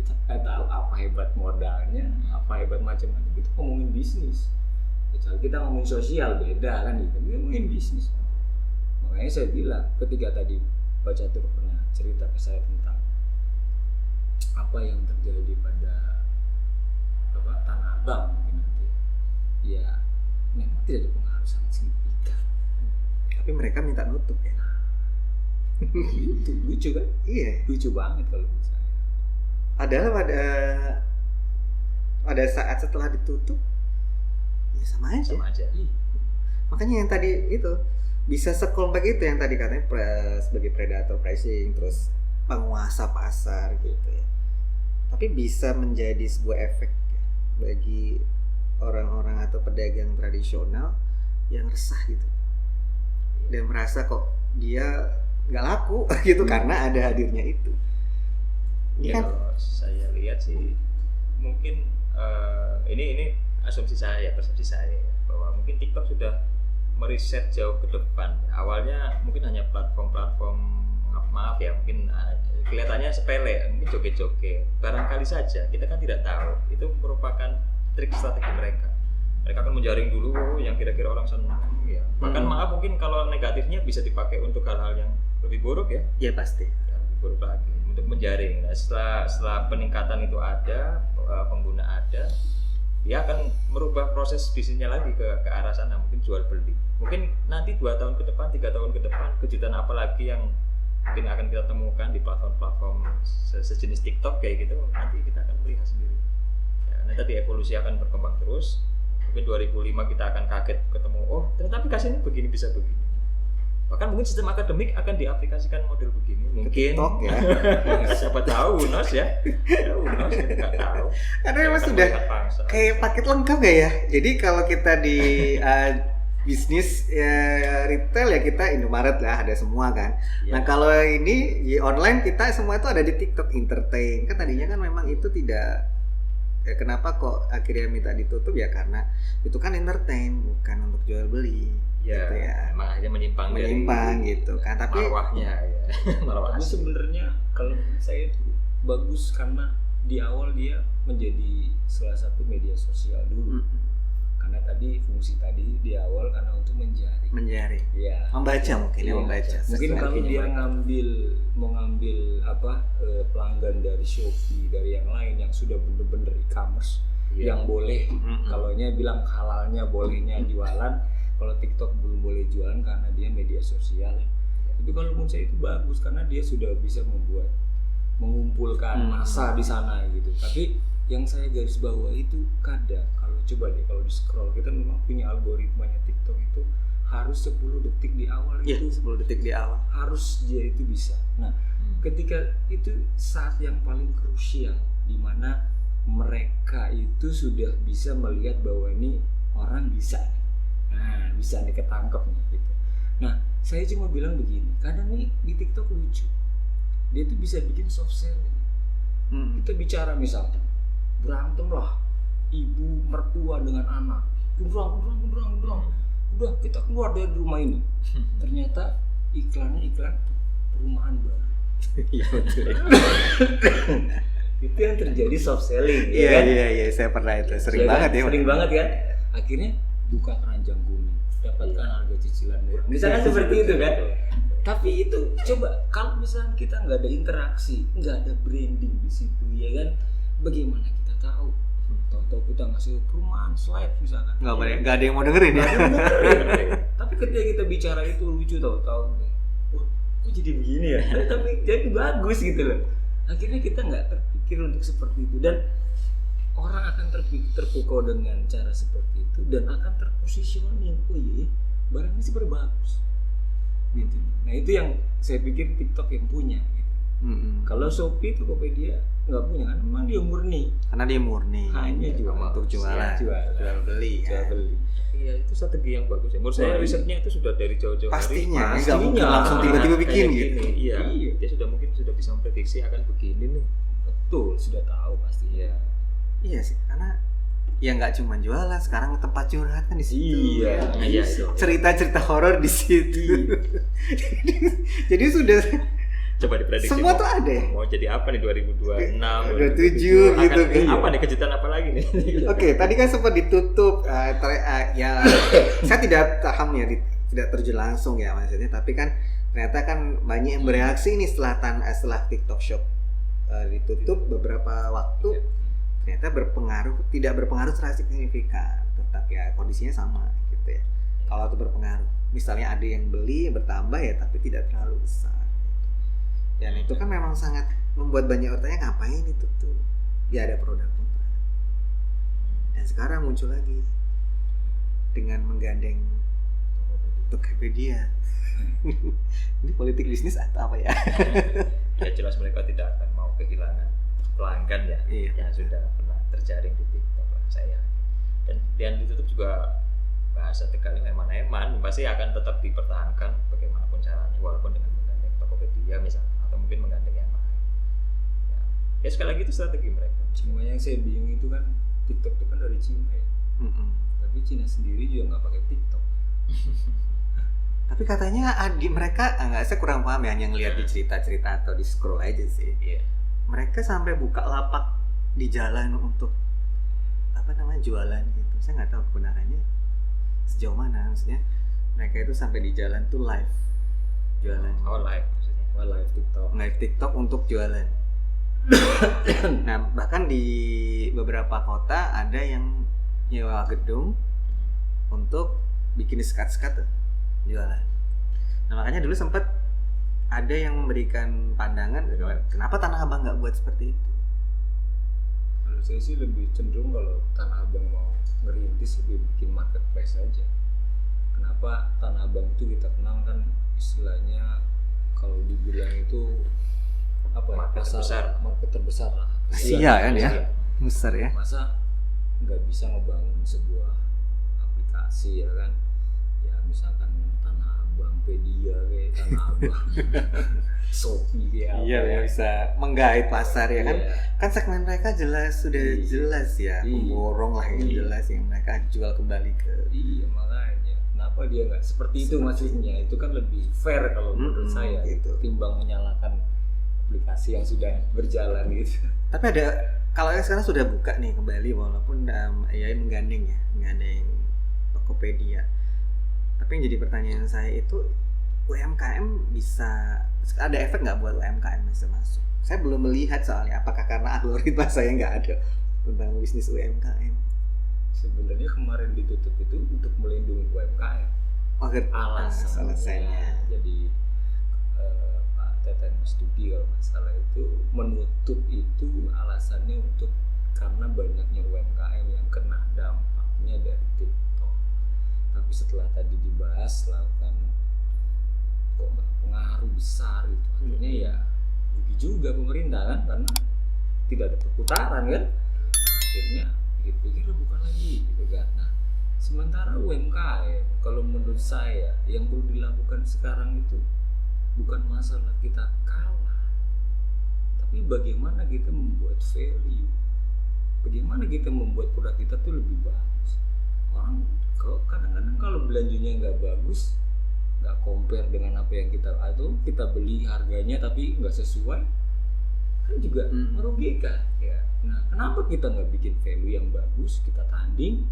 Kita nggak tahu apa hebat modalnya, apa hebat macam-macam. Kita ngomongin bisnis. Kecuali kita ngomongin sosial beda kan, kita ngomongin bisnis. Makanya saya bilang, ketika tadi Pak Catur pernah cerita ke saya tentang apa yang terjadi pada Tanah Abang mungkin nanti, ya memang tidak ada pengaruh sangat signifikan. Tapi mereka minta nutup ya. Itu lucu kan? Iya. Lucu banget kalau menurut saya. Adalah pada saat setelah ditutup ya sama aja. Makanya yang tadi itu bisa sekomplek itu yang tadi katanya sebagai predator pricing, terus penguasa pasar gitu ya. Tapi bisa menjadi sebuah efek ya, bagi orang-orang atau pedagang tradisional yang resah gitu dan merasa kok dia nggak laku gitu karena ada hadirnya itu. Ya kan? Kalau saya lihat sih mungkin ini asumsi saya, persepsi saya bahwa mungkin TikTok sudah meriset jauh ke depan. Awalnya mungkin hanya platform maaf ya, mungkin kelihatannya sepele, mungkin joget-joget. Barangkali saja, kita kan tidak tahu. Itu merupakan trik strategi mereka. Mereka akan menjaring dulu yang kira-kira orang senang ya. Bahkan maaf mungkin kalau negatifnya bisa dipakai untuk hal-hal yang lebih buruk ya. Ya pasti. Ya, lebih buruk lagi untuk menjaring. Nah, setelah peningkatan itu ada, pengguna ada, dia akan merubah proses bisnisnya lagi ke arah sana, mungkin jual beli. Mungkin nanti 2 tahun ke depan, 3 tahun ke depan, kejutan apa lagi yang mungkin akan kita temukan di platform-platform sejenis TikTok kayak gitu, nanti kita akan melihat sendiri. Ya, nanti tadi evolusi akan berkembang terus. Mungkin 2005 kita akan kaget ketemu, oh ternyata aplikasi ini begini, bisa begini. Bahkan mungkin sistem akademik akan diaplikasikan model begini. Mungkin TikTok ya. Siapa tahu UNOS ya. UNOS kita nggak tahu. Karena memang sudah kayak paket lengkap gak ya. Jadi kalau kita di bisnis retail ya kita Indomaret lah, ada semua kan. Ya. Nah kalau ini di online kita semua itu ada di TikTok entertain. Kan tadinya kan memang itu tidak. Kenapa kok akhirnya minta ditutup ya karena itu kan entertain, bukan untuk jual beli. Ya, gitu ya. Emang aja menyimpang gitu kan. Tapi marwahnya ya. Tapi sebenarnya kalau saya itu bagus karena di awal dia menjadi salah satu media sosial dulu. karena tadi fungsi tadi di awal karena untuk menjaring. Iya. Membaca mungkin ya, membaca. Mungkin kalau dia mau ngambil pelanggan dari Shopee, dari yang lain yang sudah bener-bener e-commerce yang boleh, kalaunya bilang halalnya bolehnya jualan, kalau TikTok belum boleh jualan karena dia media sosial ya. Tapi kalau menurut saya itu bagus karena dia sudah bisa mengumpulkan massa di sana gitu. Tapi yang saya garis bawah itu kadang kalau coba deh kalau di scroll kita memang punya algoritmanya TikTok itu harus 10 detik di awal itu 10 detik di awal harus dia itu bisa. Nah, ketika itu saat yang paling krusial di mana mereka itu sudah bisa melihat bahwa ini orang bisa. Nah, bisa nih ketangkep nih gitu. Nah, saya cuma bilang begini, kadang nih di TikTok lucu. Dia tuh bisa bikin soft selling. Kita bicara misalnya berantem lah ibu mertua dengan anak. Gendrang. Udah kita keluar dari rumah ini. Ternyata iklannya iklan perumahan baru. Iya betul. Itu yang terjadi soft selling. Iya, saya pernah itu. Sering banget kan? Akhirnya buka keranjang kuning, dapatkan harga cicilan murah. Misalnya seperti itu kan. Tapi itu coba kalau misalnya kita nggak ada interaksi, nggak ada branding di situ, ya kan? Bagaimana kita tahu? Tahu kita ngasih perumahan slide misalkan. Nggak ada yang mau dengerin ya. Tapi ketika kita bicara itu lucu tahu. Wah, kok jadi begini ya? Tapi jadi bagus gitu loh. Akhirnya kita nggak terpikir untuk seperti itu dan orang akan terpukau dengan cara seperti itu dan akan terpositioning. Oh iya, barang ini super bagus. Gitu. Nah itu yang saya pikir TikTok yang punya. Gitu. Kalau Shopee, Tokopedia nggak punya kan? Memang dia murni. Karena dia murni. Hanya jual untuk jualan. Jual beli. Iya, itu strategi yang bagus ya. Menurut saya risetnya itu sudah dari jauh-jauh hari. Pastinya, nggak mungkin langsung tiba-tiba bikin gitu. Iya. Dia sudah bisa memprediksi akan begini nih. Betul, sudah tahu pasti. Iya sih, karena ya nggak cuma jualan, sekarang tempat curhat kan di situ. Iya itu. Cerita-cerita horor di situ. Jadi sudah coba diprediksi. Semua tuh ada ya? Mau jadi apa nih 2026, 2027 gitu kan. Apa nih kejutan apa lagi nih? Oke, tadi kan sempat ditutup ya saya tidak paham ya, tidak terjun langsung ya maksudnya, tapi kan ternyata kan banyak yang bereaksi nih setelah TikTok Shop ditutup beberapa waktu. Ternyata tidak berpengaruh secara signifikan, tetap ya kondisinya sama gitu ya. Kalau itu berpengaruh, misalnya ada yang beli bertambah ya, tapi tidak terlalu besar. Dan itu kan memang sangat membuat banyak orang tanya ngapain itu tuh? Ya ada produk kontra. Dan sekarang muncul lagi dengan menggandeng Tokopedia. Ini politik bisnis atau apa ya? Ya jelas mereka tidak akan mau kehilangan pelanggan ya, yang sudah pernah terjaring di TikTok lah saya. Dan ditutup juga bahasa Tegalnya eman-eman pasti akan tetap dipertahankan bagaimanapun caranya, walaupun dengan menggandeng Tokopedia misalnya atau mungkin menggandeng yang lain. Ya sekali lagi itu strategi mereka. Cuma yang saya bingung itu kan TikTok itu kan dari Cina ya. Tapi Cina sendiri juga nggak pakai TikTok. Tapi katanya mereka saya kurang paham ya, hanya ngelihat di cerita-cerita atau di scroll aja sih. Mereka sampai buka lapak di jalan untuk jualan gitu. Saya nggak tahu kebenarannya sejauh mana, maksudnya mereka itu sampai di jalan tuh live jualan. Live maksudnya. Live TikTok untuk jualan. Nah bahkan di beberapa kota ada yang nyewa gedung untuk bikin skat-skat tuh, jualan. Nah makanya dulu sempat ada yang memberikan pandangan, kenapa Tanah Abang nggak buat seperti itu? Kalau saya sih lebih cenderung kalau Tanah Abang mau ngerintis lebih bikin marketplace aja. Kenapa Tanah Abang itu kita kenal kan istilahnya kalau dibilang itu apa ya, market terbesar lah. Asia kan ya, besar ya. Masa nggak bisa ngebangun sebuah aplikasi ya kan? Ya misalkan Tanah Abang, Pedia kayak Tanah Abang, Shopee kayak Iya ya, bisa menggait pasar ya kan. Kan segmen mereka sudah jelas ya, pemborong lah yang jelas yang mereka jual kembali ke. Iya makanya. Kenapa dia nggak seperti itu maksudnya? Itu kan lebih fair kalau menurut saya gitu. Timbang menyalahkan aplikasi yang sudah berjalan gitu. Tapi kalau yang sekarang sudah buka nih kembali walaupun ya menggandeng Tokopedia. Tapi yang jadi pertanyaan saya itu UMKM bisa ada efek nggak buat UMKM bisa masuk? Saya belum melihat soalnya apakah karena algoritma saya nggak ada tentang bisnis UMKM. Sebenarnya kemarin ditutup itu untuk melindungi UMKM. Alasannya. Jadi Pak Teten Mas Duki kalau nggak salah itu menutup itu alasannya untuk karena banyaknya UMKM yang kena dampaknya dari TikTok. Tapi setelah tadi dibahas lakukan kok nggak pengaruh besar itu akhirnya ya rugi juga pemerintah kan karena tidak ada perputaran kan. Akhirnya pikir-pikir bukan lagi gitu kan. Nah, sementara UMKM kalau menurut saya yang perlu dilakukan sekarang itu bukan masalah kita kalah, tapi bagaimana kita membuat value, bagaimana kita membuat produk kita tuh lebih bagus. Orang kadang-kadang kalau belanjanya nggak bagus, nggak compare dengan apa yang kita beli harganya tapi nggak sesuai, kan juga merugikan ya. Nah, kenapa kita nggak bikin value yang bagus, kita tanding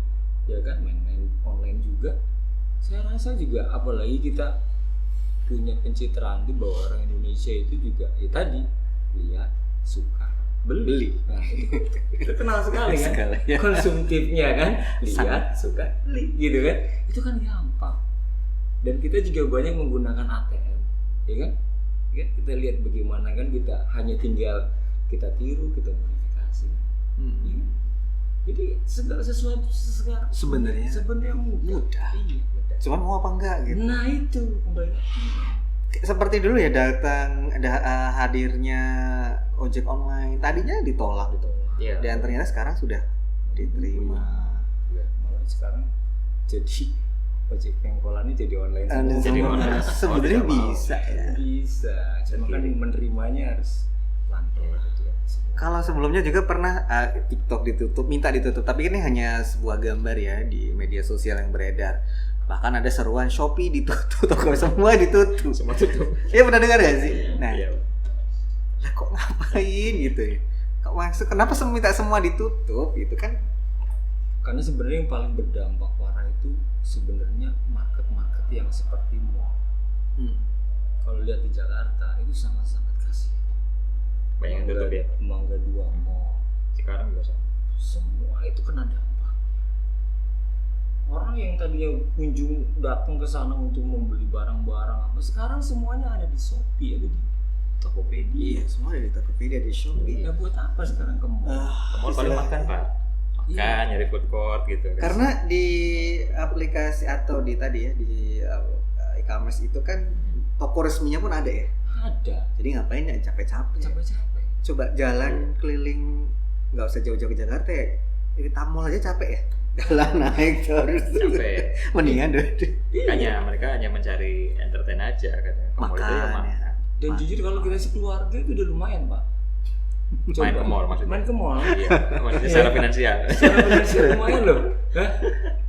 ya kan, main-main online juga. Saya rasa juga apalagi kita punya pencitraan itu bahwa orang Indonesia itu juga ya tadi lihat, suka, beli. Nah, itu kenal sekali kan ya. Konsumtifnya kan lihat, suka, beli gitu kan, itu kan gampang. Dan kita juga banyak menggunakan ATM ya kan. Ya, kita lihat bagaimana kan kita hanya tinggal kita tiru, kita modifikasi. Ya. Jadi segala sesuatu sekarang sebenarnya mudah. Iya, mudah. Cuman mau apa enggak gitu. Nah itu kembali. Seperti dulu ya hadirnya ojek online. Tadinya ditolak. Iya. Dan ternyata sekarang sudah diterima. Ya, malah sekarang jadi ojek pengkolannya jadi online. Jadi online. Sebenarnya bisa ya. Bisa. Cuma kan menerimanya harus pelan-pelan gitu ya. Kalau sebelumnya juga pernah TikTok minta ditutup, tapi ini hanya sebuah gambar ya di media sosial yang beredar. Bahkan ada seruan Shopee ditutup, toko semua ditutup. Semua tutup. Iya, pernah dengar gak sih? Nah, Iya. Lah kok ngapain gitu ya? Kok maksud kenapa minta semua ditutup gitu kan? Karena sebenarnya yang paling berdampak parah itu sebenarnya market-market yang seperti mall. Kalau lihat di Jakarta itu sangat-sangat kasihan. Banyak yang tutup ya. Mangga 2 mall. Sekarang juga sama. Semua itu kena dampak. Orang yang tadinya datang ke sana untuk membeli barang-barang apa, sekarang semuanya ada di Shopee, ada di Tokopedia. Iya, semua ada di Tokopedia, di Shopee. Ya buat apa sekarang ke mall? Ke mall paling makan Pak. Makan, nyari food court gitu. Karena di aplikasi atau di tadi ya di e-commerce itu kan toko resminya pun ada ya. Ada. Jadi ngapain ya capek-capek. Coba jalan keliling, nggak usah jauh-jauh ke Jakarta ya. Di Tamol aja capek ya. Jalan naik terus. Capek. Mendingan Makanya mereka hanya mencari entertain aja katanya. Ke mall itu ya makan. Dan jujur kalau kita sekeluarga itu udah lumayan Pak. Main ke mall maksudnya. Main ke mall. Iya, maksudnya secara finansial. Secara finansial lumayan loh. Hah?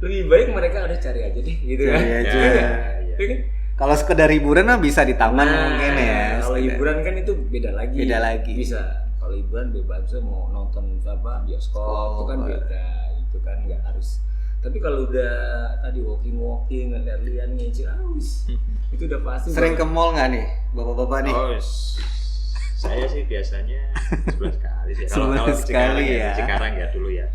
Lebih baik mereka ada cari aja deh gitu kan. Cari aja. Iya. Ya kan? Kalau sekedar hiburan mah bisa di taman mungkin ya. Kalau hiburan kan itu beda lagi. Bisa. Kalau hiburan bebas mau nonton apa bioskop itu kan beda. Itu kan nggak harus. Tapi kalau udah tadi walking lihat-lihat Ciraus itu udah pasti. Sering ke mall nggak nih bapak-bapak nih? Oh, saya sih biasanya sebulan sekali sih. Sebulan sekali ya. Sekarang ya dulu ya.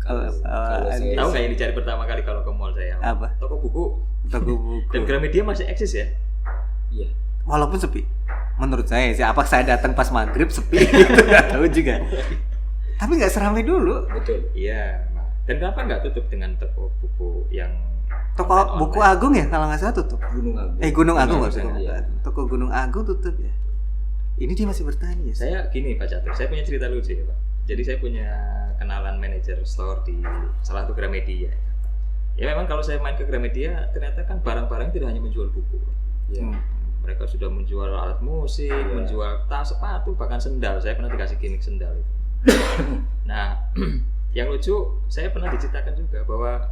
Kalau tahu nggak yang dicari pertama kali kalau ke mall saya? Apa? Toko buku. Dan Gramedia masih eksis ya? Iya. Walaupun sepi. Menurut saya sih, apa saya datang pas maghrib sepi gitu nggak tahu juga. Tapi nggak seramai dulu. Betul. Iya. Nah. Dan kenapa nggak tutup dengan toko buku yang toko buku Agung ya kalau nggak salah tutup. Gunung Agung maksudnya. Iya. Toko Gunung Agung tutup ya. Ini dia masih bertahan ya. Saya gini Pak Catur, saya punya cerita lucu ya Pak. Jadi saya punya kenalan manajer store di salah satu Gramedia. Ya memang kalau saya main ke Gramedia ternyata kan barang-barang tidak hanya menjual buku. Ya. Mereka sudah menjual alat musik, menjual tas, sepatu, bahkan sendal. Saya pernah dikasih gimmick sendal itu. Nah, yang lucu saya pernah diceritakan juga bahwa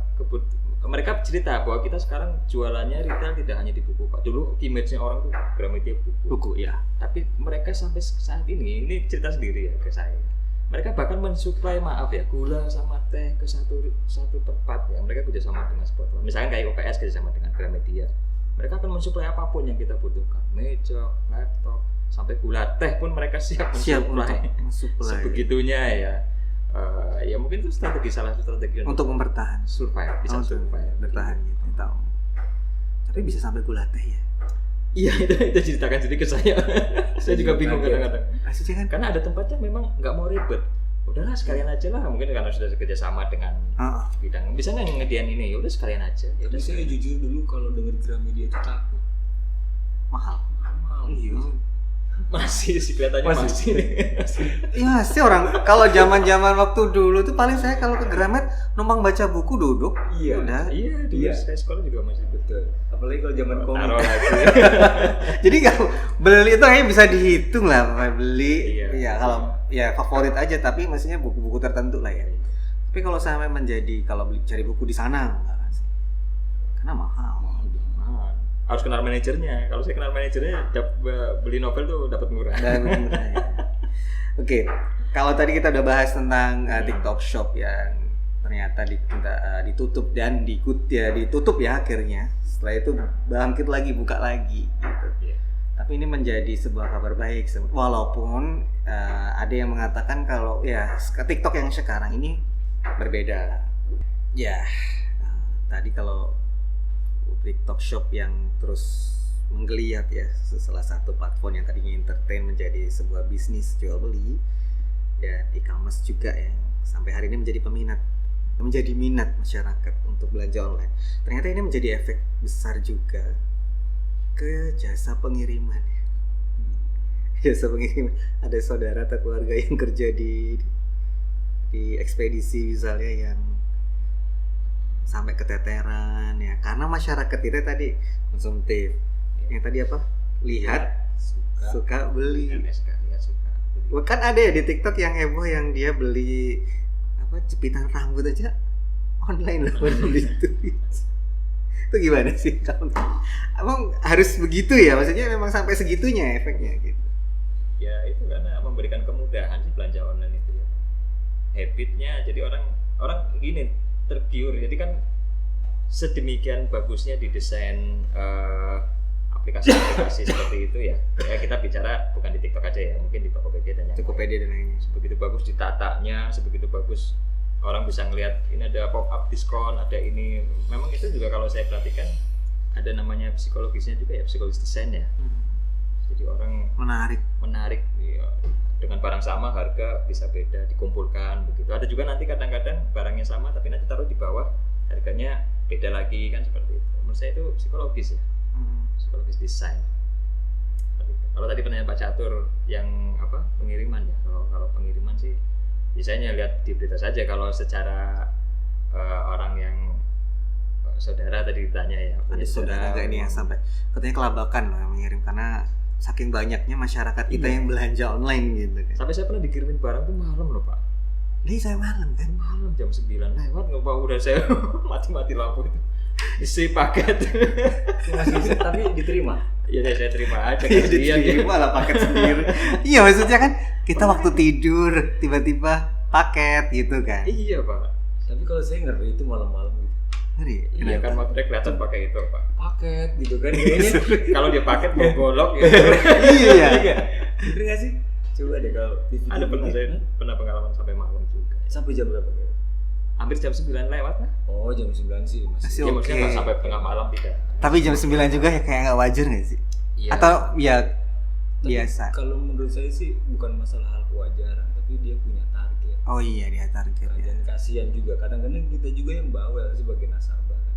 mereka cerita bahwa kita sekarang jualannya retail tidak hanya di buku Pak. Dulu image-nya orang tuh Gramedia buku ya. Tapi mereka sampai saat ini cerita sendiri ya ke saya. mereka bahkan mensuplai maaf ya gula sama teh ke satu tempat ya, mereka kerjasama dengan spot. Misalkan kayak UPS kerjasama dengan Gramedia, mereka akan mensuplai apapun yang kita butuhkan, meja, laptop, sampai gula teh pun mereka siap mensuplai sebegitunya ya. Ya mungkin itu salah satu strategi untuk mempertahankan survive, bisa survive bertahan gitu. Tahu. Tapi bisa sampai gula teh ya. Iya, itu ceritakan jadi ke saya. Saya juga bingung kadang-kadang. Kan? Karena ada tempatnya memang nggak mau ribet. Udahlah sekalian aja lah, mungkin karena sudah kerja sama dengan bidang. Bisa nggak ngedian ini? Ya udah sekalian aja. Ya udah. Saya jujur dulu kalau denger Gramedia itu takut. Mahal. Iya. Masih sih kelihatannya masih. Iya sih orang kalau zaman-zaman waktu dulu tuh paling saya kalau ke Gramet numpang baca buku duduk. Iya. Udah. Iya, dulu saya sekolah juga masih betul. Apalagi kalau zaman komik. Taruh lagi. Jadi kalau beli itu kayaknya bisa dihitung lah beli. Iya. Ya kalau ya favorit aja tapi maksudnya buku-buku tertentu lah ya. Tapi kalau sampai menjadi kalau cari buku di sana enggak sih. Karena mahal. Harus kenal manajernya. Kalau saya kenal manajernya, beli novel tuh dapat murah. Oke, kalau tadi kita udah bahas tentang TikTok Shop yang ternyata ditutup dan ditutup ya akhirnya. Setelah itu bangkit lagi, buka lagi gitu. Tapi ini menjadi sebuah kabar baik. Walaupun ada yang mengatakan kalau ya TikTok yang sekarang ini berbeda. Ya, tadi kalau TikTok Shop yang terus menggeliat ya, salah satu platform yang tadinya entertain menjadi sebuah bisnis jual beli, dan e-commerce juga yang sampai hari ini menjadi minat masyarakat untuk belanja online. Ternyata ini menjadi efek besar juga ke jasa pengiriman ya. Jasa pengiriman, ada saudara atau keluarga yang kerja di ekspedisi misalnya yang sampai keteteran ya, karena masyarakat kita tadi konsumtif. Yang tadi apa? Lihat, suka beli. Kan ada ya di TikTok yang heboh yang dia beli apa jepitan rambut aja online loh beli itu. Itu gimana sih kamu? Emang harus begitu ya? Maksudnya memang sampai segitunya efeknya gitu. Ya itu karena memberikan kemudahan sih belanja online itu ya. Habitnya jadi orang gini tergiur, jadi kan sedemikian bagusnya didesain aplikasi-aplikasi seperti itu ya. Ya kita bicara bukan di TikTok aja ya, mungkin di Tokopedia dan lainnya. Sebegitu bagus ditatanya, sebegitu bagus orang bisa ngelihat ini ada pop up diskon, ada ini. Memang itu juga kalau saya perhatikan ada namanya psikologisnya juga ya, psikologis desain ya. Jadi orang menarik ya. Dengan barang sama harga bisa beda, dikumpulkan begitu. Ada juga nanti kadang-kadang barangnya sama tapi nanti taruh di bawah harganya beda lagi kan, seperti itu. Menurut saya itu psikologis ya, psikologis desain. Kalau tadi pertanyaan Pak Catur yang apa pengiriman ya, kalau pengiriman sih biasanya lihat di berita saja. Kalau secara orang yang saudara tadi ditanya ya, ada saudara nggak ini yang sampai katanya kelabakan loh mengirim karena saking banyaknya masyarakat kita yang belanja online gitu kan. Sampai saya pernah dikirimin barang tuh malam loh Pak. Ini saya malam kan? Malam jam 9 lewat nggak Pak, udah saya mati-mati lampu itu isi paket. Masih tapi diterima? Iya saya terima aja. Diterima lah paket sendiri. Iya maksudnya kan kita waktu tidur tiba-tiba paket gitu kan. Iya Pak. Tapi kalau saya ngeri itu malam-malam gitu. Iya kan motornya kelihatan pakai itu Pak. Paket gitu kan kayaknya. Kalau dia paket mau golok gitu. Iya. Bener nggak sih? Coba deh kalau ada pernah pengalaman sampai malam juga. Sampai jam berapa kira? Hampir jam 9 lewat lah. Oh jam 9 sih masih. Ya maksudnya nggak sampai tengah malam tidak. Tapi jam 9 juga ya kayak nggak wajar nggak sih? Iya. Atau ya biasa. Kalau menurut saya sih bukan masalah hal kewajaran, tapi dia punya target. Oh iya dia target ya. Dan kasihan juga kadang-kadang kita juga yang bawel sebagai nasabah kan.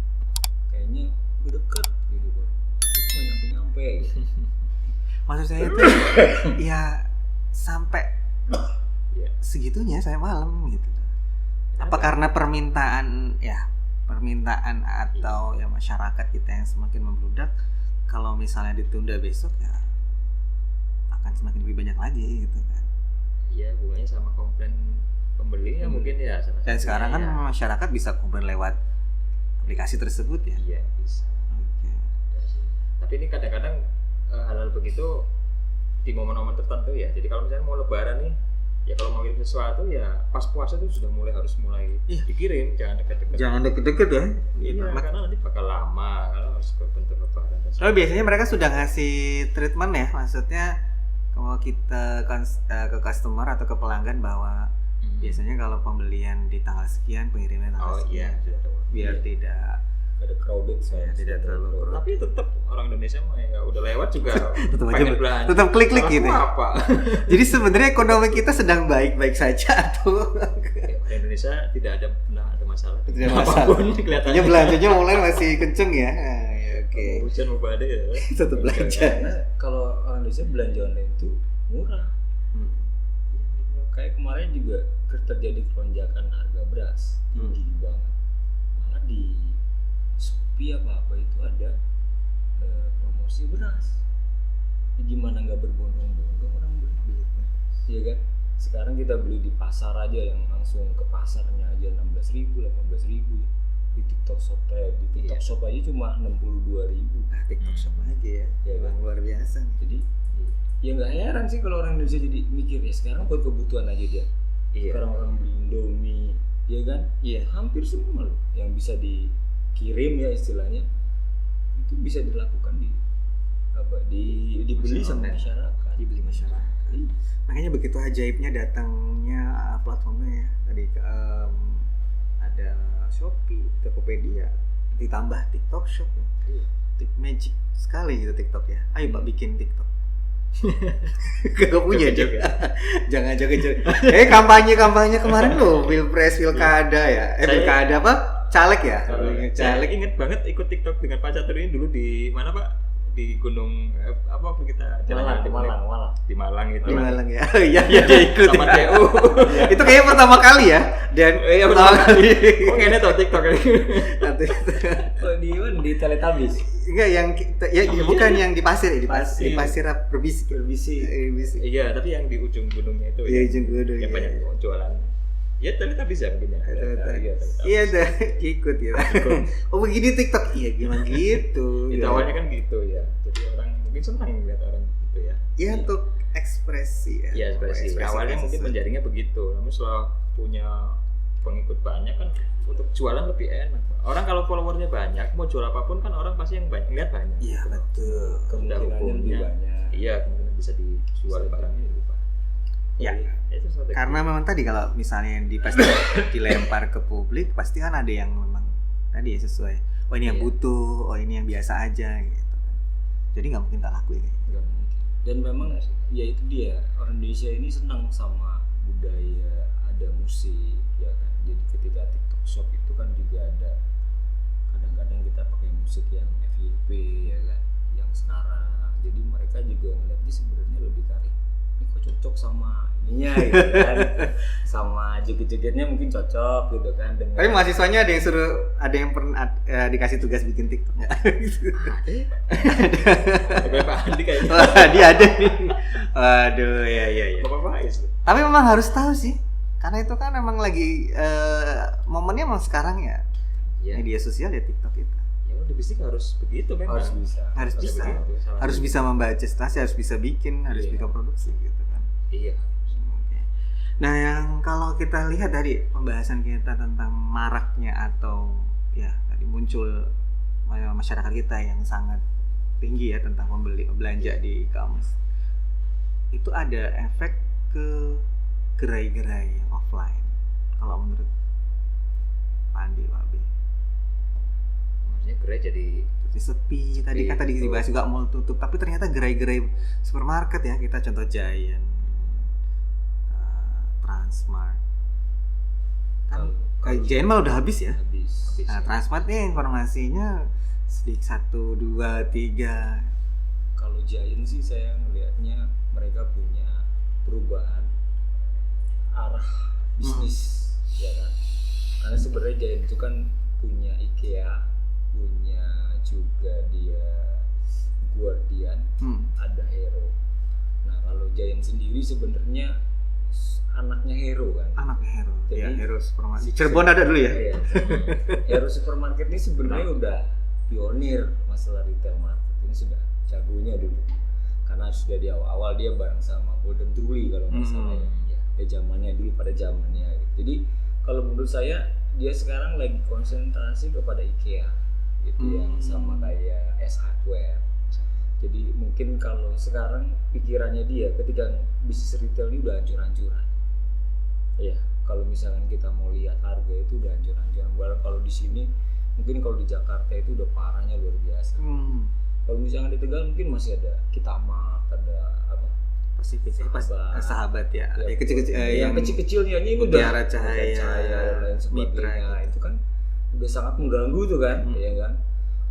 Kayaknya udah deket gitu kok. Cuma nyampe gitu. Maksud saya tuh ya sampai segitunya saya malam gitu. Apa karena permintaan atau ya masyarakat kita yang semakin membludak, kalau misalnya ditunda besok ya akan semakin lebih banyak lagi gitu kan. Iya, hubungannya sama komplain pembeli ya mungkin ya. Dan sekarang kan masyarakat bisa komplain lewat aplikasi tersebut ya. Iya bisa. Okay. Tapi ini kadang-kadang hal-hal begitu di momen-momen tertentu ya. Jadi kalau misalnya mau lebaran nih, ya kalau mau ngirim sesuatu ya pas puasa tuh sudah harus mulai dikirim, jangan deket-deket. Jangan deket-deket ya. Iya, karena nanti bakal lama kalau harus bentuk lebaran. Lalu biasanya mereka sudah ngasih treatment ya, maksudnya kalau kita ke customer atau ke pelanggan bahwa biasanya kalau pembelian di tanggal sekian, pengiriman tanggal sekian, biar tidak ada crowded saya, tidak terlalu crowded. Tapi tetap orang Indonesia mah ya udah lewat juga tetap aja pengen belanja. tetap klik-klik gitu. Apa? Jadi sebenarnya ekonomi kita sedang baik-baik saja atau Orang Indonesia tidak pernah ada masalah. tidak masalah. Apapun kelihatannya. Artinya belanjanya mulai masih kenceng ya. Nah, ya oke. Hujan mau badai ya. Tetap belanja. Karena kalau orang Indonesia belanja online itu murah. Kayak kemarin juga terjadi lonjakan harga beras tinggi banget. Malah di Shopee apa itu ada promosi beras. Ya, gimana nggak berbondong-bondong orang beli? Iya kan? Sekarang kita beli di pasar aja yang langsung ke pasarnya aja 16.000, 18.000 di TikTok Shop di TikTok Shop aja cuma 62.000. Nah, TikTok Shop aja ya. Ya kan? Luar biasa. Jadi ya nggak heran sih kalau orang Indonesia jadi mikir ya sekarang buat kebutuhan aja dia. Sekarang orang beli Indomie, ya kan? Iya. Hampir semua loh yang bisa dikirim ya istilahnya itu bisa dilakukan dibeli sama masyarakat. Dibeli masyarakat. Makanya begitu ajaibnya datangnya platformnya ya. Tadi ada Shopee, Tokopedia, ditambah TikTok Shop. Magic sekali gitu TikTok ya. Ayo Pak bikin TikTok. Gak punya juga. Jangan joget-joget. Kampanye kemarin loh, Pilpres, Pilkada ya. Pilkada apa? Caleg ya. Caleg. Ingat banget ikut TikTok dengan Pak Catur ini dulu di mana Pak? Di gunung apa waktu kita jalan-jalan di Malang itu. Di Malang ya. Iya dia ikut. Sama DU. Itu kayaknya pertama kali ya. Dan pertama kali. Kok ngene tuh TikTok ini. Di Teletubbies. Enggak yang bukan yang di pasir, di pasir berbisik. Iya, tapi yang di ujung gunungnya itu. Iya, ujung gunung. Yang banyak jualan. Ya Teletubbies ya mungkin ya. Iya dah ikut ya. Oh begini TikTok. Iya gimana gitu. Itu awalnya kan gitu ya. Jadi orang mungkin senang lihat orang gitu ya. Iya untuk ekspresi ya. Iya ekspresi. Awalnya mungkin menjaringnya begitu. Namun setelah punya pengikut banyak kan untuk jualan lebih enak. Orang kalau followernya banyak mau jual apapun kan orang pasti yang banyak lihat banyak. Iya betul. Kemungkinannya lebih banyak. Iya kemungkinan bisa dijual barangnya lebih banyak. Ya. Karena memang tadi kalau misalnya dilempar ke publik pasti kan ada yang memang tadi ya sesuai. Oh ini yang butuh, oh ini yang biasa aja gitu. Jadi nggak mungkin nggak laku ya. Nggak mungkin. Dan memang ya itu dia orang Indonesia ini senang sama budaya, ada musik ya kan. Jadi ketika TikTok Shop itu kan juga ada kadang-kadang kita pakai musik yang FYP ya kan, yang sekarang. Jadi mereka juga ngeliatnya sebenarnya lebih kari. Ini kok cocok sama ininya gitu kan. Sama joget-jogetnya mungkin cocok gitu kan dengan. Tapi mahasiswanya ada yang pernah dikasih tugas bikin TikTok enggak? Ada Pak Andi kayaknya. Dia ada nih. Waduh ya. Bapak Faiz. Tapi memang harus tahu sih. Karena itu kan memang lagi momennya memang sekarang ya. Media sosial ya TikTok itu. Di bisik harus begitu memang. Harus bisa membaca situasi, harus bisa bikin, harus bisa produksi gitu kan. Iya. Oke. Nah, yang kalau kita lihat dari pembahasan kita tentang maraknya atau ya tadi muncul masyarakat kita yang sangat tinggi ya tentang belanja di e-commerce. Itu ada efek ke gerai-gerai yang offline. Kalau menurut Pak Andi, Pak B. Gerai jadi sepi tadi kan tadi dibahas juga mall tutup, tapi ternyata gerai-gerai supermarket ya, kita contoh Giant, Transmart kan Giant malah udah habis ya. Nah, Transmart nih informasinya sedikit 1, 2, 3. Kalau Giant sih saya melihatnya mereka punya perubahan arah bisnis ya kan, karena sebenarnya Giant itu kan punya IKEA, punya juga dia Guardian, ada Hero. Nah kalau Giant sendiri sebenarnya anaknya Hero kan. Anaknya Hero. Jadi ya, Hero Supermarket. Cirebon ada dulu ya. Iya. Hero Supermarket ini sebenarnya udah pionir masalah retail market. Ini sudah jagonya dulu. Karena sudah di awal-awal dia bareng sama Golden Truly kalau nggak salah ya. ya zamannya dulu pada zamannya gitu. Jadi kalau menurut saya dia sekarang lagi konsentrasi kepada IKEA gitu yang sama kayak S Hardware. Jadi mungkin kalau sekarang pikirannya dia ketika bisnis retail ini udah hancur-hancuran. Iya, kalau misalkan kita mau lihat harga itu udah hancur-hancuran. Kalau di sini mungkin kalau di Jakarta itu udah parahnya luar biasa. Kalau misalkan di Tegal mungkin masih ada Kitamart, ada apa? Sahabat ya. Ya, Kecil-kecil yang kecil-kecilnya ini udah Mutiara Cahaya, dan lain Mitra sebagainya. gitu. Itu kan udah sangat mengganggu tuh kan, ya kan?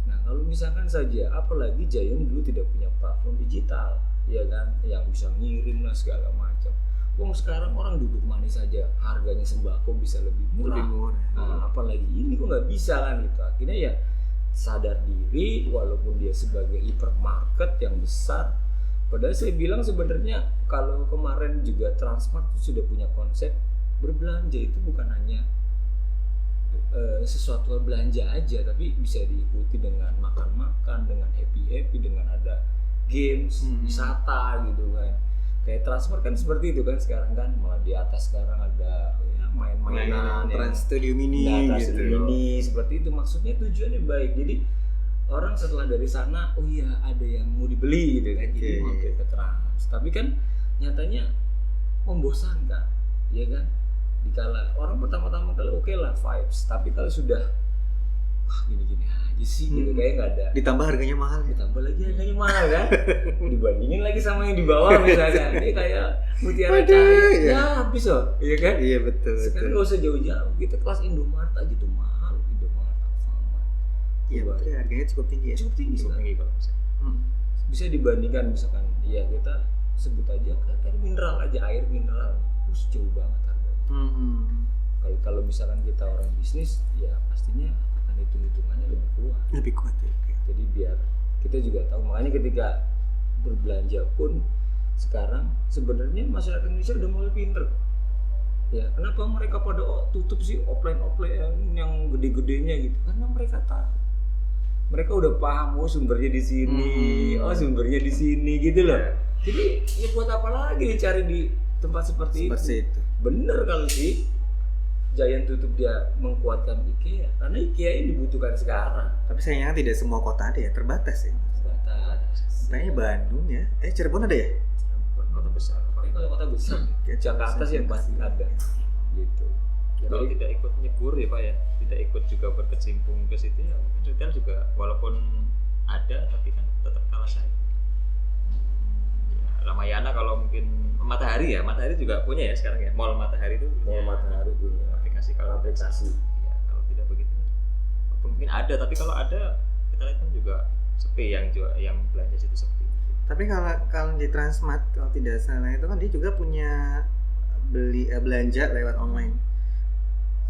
Nah, kalau misalkan saja apalagi Giant dulu tidak punya platform digital, ya kan? Yang bisa ngirim lah segala macam. Wong sekarang orang duduk manis saja harganya sembako bisa lebih murah. Nah, apalagi ini kok nggak bisa kan gitu. Akhirnya ya sadar diri walaupun dia sebagai hypermarket yang besar. Padahal saya bilang sebenarnya kalau kemarin juga Transmart sudah punya konsep berbelanja itu bukan hanya sesuatu belanja aja, tapi bisa diikuti dengan makan-makan, dengan happy-happy, dengan ada games, wisata gitu kan. Kayak Transmart kan seperti itu kan sekarang kan, malah di atas sekarang ada ya, main-mainan Trans Studio Mini gitu. Mini seperti itu, maksudnya tujuannya baik. Jadi orang setelah dari sana, oh iya ada yang mau dibeli gitu kan, jadi mampir ke Trans. Tapi kan nyatanya membosankan, ya kan? Dikala orang pertama-tama kalau oke lah vibes, tapi kalau sudah wah gini-gini aja sih gitu kayak nggak ada. Ditambah harganya mahal. Ditambah lagi harganya mahal kan? Dibandingin lagi sama yang di bawah misalnya, ini kayak Mutiara Cahaya, ya habis loh, iya kan? Iya betul. Sekarang nggak usah jauh-jauh, kita kelas Indomaret aja tuh mahal, Indomaret, Alfamart. Iya betul, harganya cukup tinggi ya. Cukup tinggi Cukup kan? tinggi kalau misalnya. Bisa dibandingkan misalkan, ya kita sebut aja air mineral aja, air mineral, terus jauh banget harganya. Kalau misalkan kita orang bisnis, ya pastinya akan hitungannya lebih kuat. Lebih kuat ya. Jadi biar kita juga tahu, makanya ketika berbelanja pun sekarang sebenarnya masyarakat Indonesia udah mulai pinter. Ya kenapa mereka pada tutup sih offline yang gede-gedenya gitu? Karena mereka tahu, mereka udah paham, oh sumbernya di sini, oh sumbernya di sini gitu loh. Jadi ya buat apa lagi dicari di tempat seperti itu? Bener kalau sih Giant tutup dia menguatkan IKEA, karena IKEA ini dibutuhkan sekarang. Tapi sayangnya tidak semua kota ada ya, terbatas ya. Kayaknya Bandung ya. Cirebon ada ya? Kota besar. Kalau kota besar, Jakarta sih yang pasti ada. Gitu. Kalau tidak ikut nyebur ya Pak ya, tidak ikut juga berkecimpung ke situ ya, mungkin retail juga walaupun ada tapi kan tetap kalah saing. Ramayana kalau mungkin Matahari juga punya ya sekarang ya, Mall Matahari itu punya. Mall Matahari punya aplikasi. Ya, kalau tidak begitu walaupun mungkin ada, tapi kalau ada kita lihat kan juga sepi, yang belanja situ sepi. Tapi kalau di Transmart kalau tidak salah itu kan dia juga punya belanja lewat online.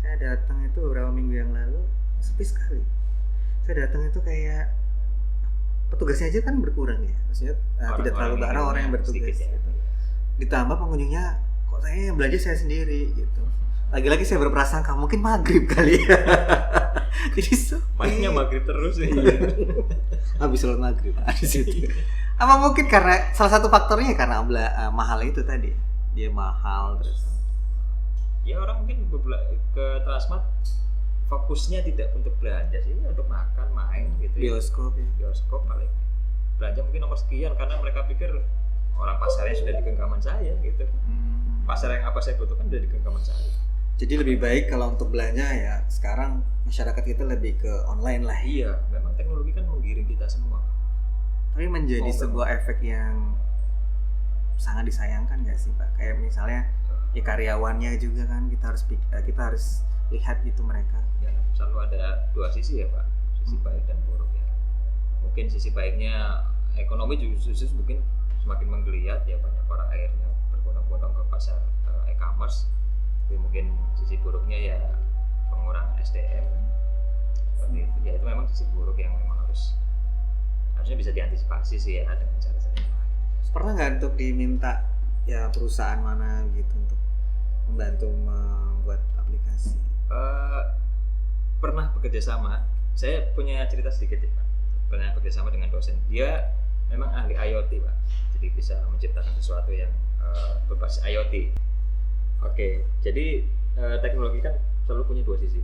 Saya datang itu beberapa minggu yang lalu, sepi sekali. Saya datang itu kayak petugasnya aja kan berkurang ya, maksudnya tidak terlalu banyak orang yang bertugas ya. Gitu. Ditambah pengunjungnya, kok saya yang belanja saya sendiri gitu. Lagi-lagi saya berprasangka mungkin maghrib kali ya. Jadi mainnya maghrib terus ya. Habis sholat maghrib di situ. Apa mungkin karena salah satu faktornya karena mahal itu tadi, dia mahal terus. Ya orang mungkin ke Transmart fokusnya tidak untuk belanja sih, untuk makan, main gitu. Bioskop ya. Bioskop paling. Belanja mungkin nomor sekian karena mereka pikir orang pasarnya sudah di genggaman saya gitu. Pasar yang apa saya butuhkan sudah di genggaman saya. Jadi lebih baik kalau untuk belanja ya sekarang masyarakat kita lebih ke online lah. Iya, memang teknologi kan menggiring kita semua. Tapi menjadi sebuah efek yang sangat disayangkan nggak sih Pak? Kayak misalnya ya karyawannya juga kan kita harus lihat gitu mereka. Ya, selalu ada dua sisi ya Pak, sisi baik dan buruk ya. Mungkin sisi baiknya ekonomi justru mungkin semakin menggeliat ya, banyak orang akhirnya berbondong-bondong ke pasar e-commerce. Tapi mungkin sisi buruknya ya pengurangan SDM seperti itu. Ya itu memang sisi buruk yang memang harusnya bisa diantisipasi sih ya dengan cara-cara yang lain. Pernah nggak untuk diminta ya perusahaan mana gitu untuk membantu membuat aplikasi? Pernah bekerja sama. Saya punya cerita sedikit ya Pak. Pernah bekerja sama dengan dosen. Dia memang ahli IoT Pak. Jadi bisa menciptakan sesuatu yang berbasis IoT. Oke, jadi teknologi kan selalu punya dua sisi.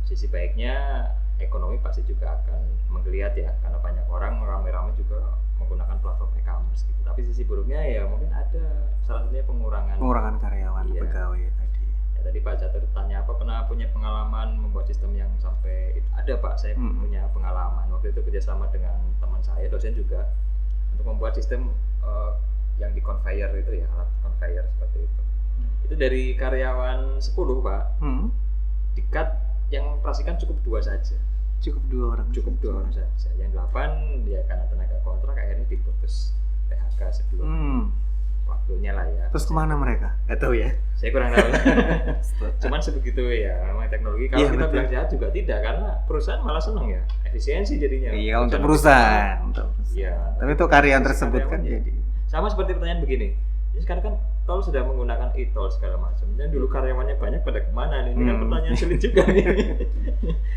Sisi baiknya ekonomi pasti juga akan menggeliat ya, karena banyak orang rame-rame juga menggunakan platform e-commerce gitu. Tapi sisi buruknya ya mungkin ada salah satunya pengurangan karyawan, Iya. pegawai tadi. Ya, tadi Pak Catur tanya apa pernah punya pengalaman membuat sistem yang sampai ada Pak, saya punya pengalaman waktu itu kerjasama dengan teman saya dosen juga untuk membuat sistem yang di conveyor itu ya, alat conveyor seperti itu. Itu dari karyawan 10 Pak, di-cut yang operasikan cukup 2 saja. Cukup 2 orang. Cukup 2 orang saja. Yang 8 ya karena tenaga kontrak akhirnya diputus PHK sebelum waktunya lah ya. Terus kemana mereka? Gak tahu ya. Saya kurang tahu. Cuman sebegitu ya, memang teknologi. Kalau Iya, kita betul. bilang jahat juga tidak, karena perusahaan malah seneng ya, efisiensi jadinya. Iya, untuk perusahaan. Iya. Tapi itu karyawan tersebut kan Karyawannya. jadi. Sama seperti pertanyaan begini. Jadi sekarang kan tol sudah menggunakan e-tol segala macam. Dan dulu karyawannya banyak pada kemana nih? Ini kan pertanyaan sulit juga nih.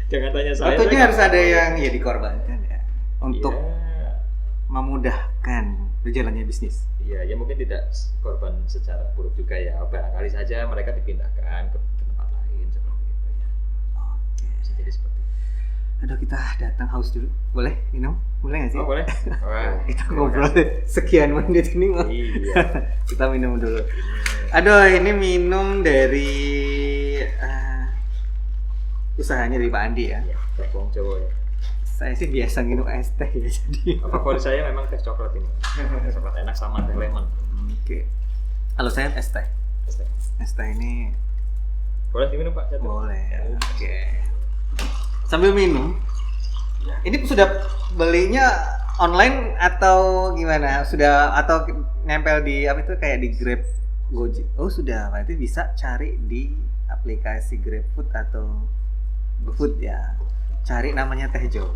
Jangan tanya saya. Tentunya saya harus nggak ada tahu. yang ya dikorbankan ya untuk Iya. memudahkan berjalannya bisnis. Iya, ya mungkin tidak korban secara buruk juga ya. Barangkali saja mereka dipindahkan ke tempat lain seperti itu ya. Oke. Bisa jadi seperti itu. Aduh, kita datang haus dulu. Boleh minum? Boleh nggak sih? Oh boleh? Wah, Kita terima ngobrol kasih. sekian menit ini. Iya. Kita minum dulu. Aduh, ini minum dari usahanya dari Pak Andi ya. Iya, Bawang Jawa ya. Saya sih biasa minum es teh ya, jadi. Favorit saya memang teh coklat ini. Coklat enak sama teh lemon. Oke. Kalau saya es teh. Teh. Es teh ini Boleh diminum Pak Catur? boleh. Ya. Oke. Sambil minum. Ya. Ini sudah belinya online atau gimana? Sudah atau nempel di apa itu kayak di Grab, Gojek? Oh sudah, berarti bisa cari di aplikasi GrabFood atau GoFood ya. Cari namanya Teh Jo.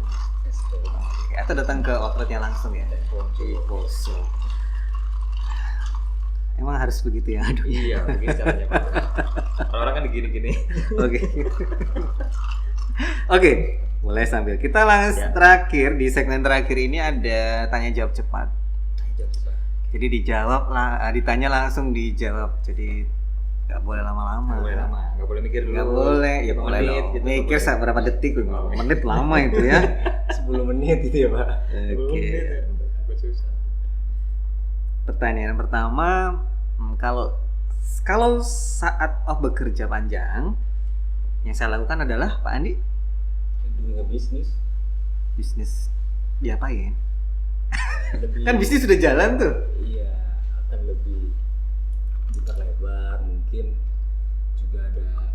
Oke, atau datang ke outletnya langsung ya. Di Poso. Emang harus begitu ya? Aduh. Iya, begini caranya Pak. Orang-orang kan gini-gini. Oke. Oke, mulai sambil kita langsung Ya. terakhir di segmen terakhir ini ada tanya jawab cepat. Jadi dijawab ditanya langsung dijawab. Jadi nggak boleh lama-lama. Nggak boleh lama, nggak boleh mikir dulu. Nggak boleh, ya Berapa boleh menit dong. gitu, Mikir nggak boleh. berapa detik, Oh. menit lama itu ya. 10 menit itu ya Pak. 10 Oke. menit ya, agak susah. Pertanyaan pertama, kalau saat bekerja panjang, yang saya lakukan adalah Pak Andi Dunia bisnis bisnis diapain? lebih Kan bisnis sudah jalan tuh. iya akan lebih diperlebar, mungkin juga ada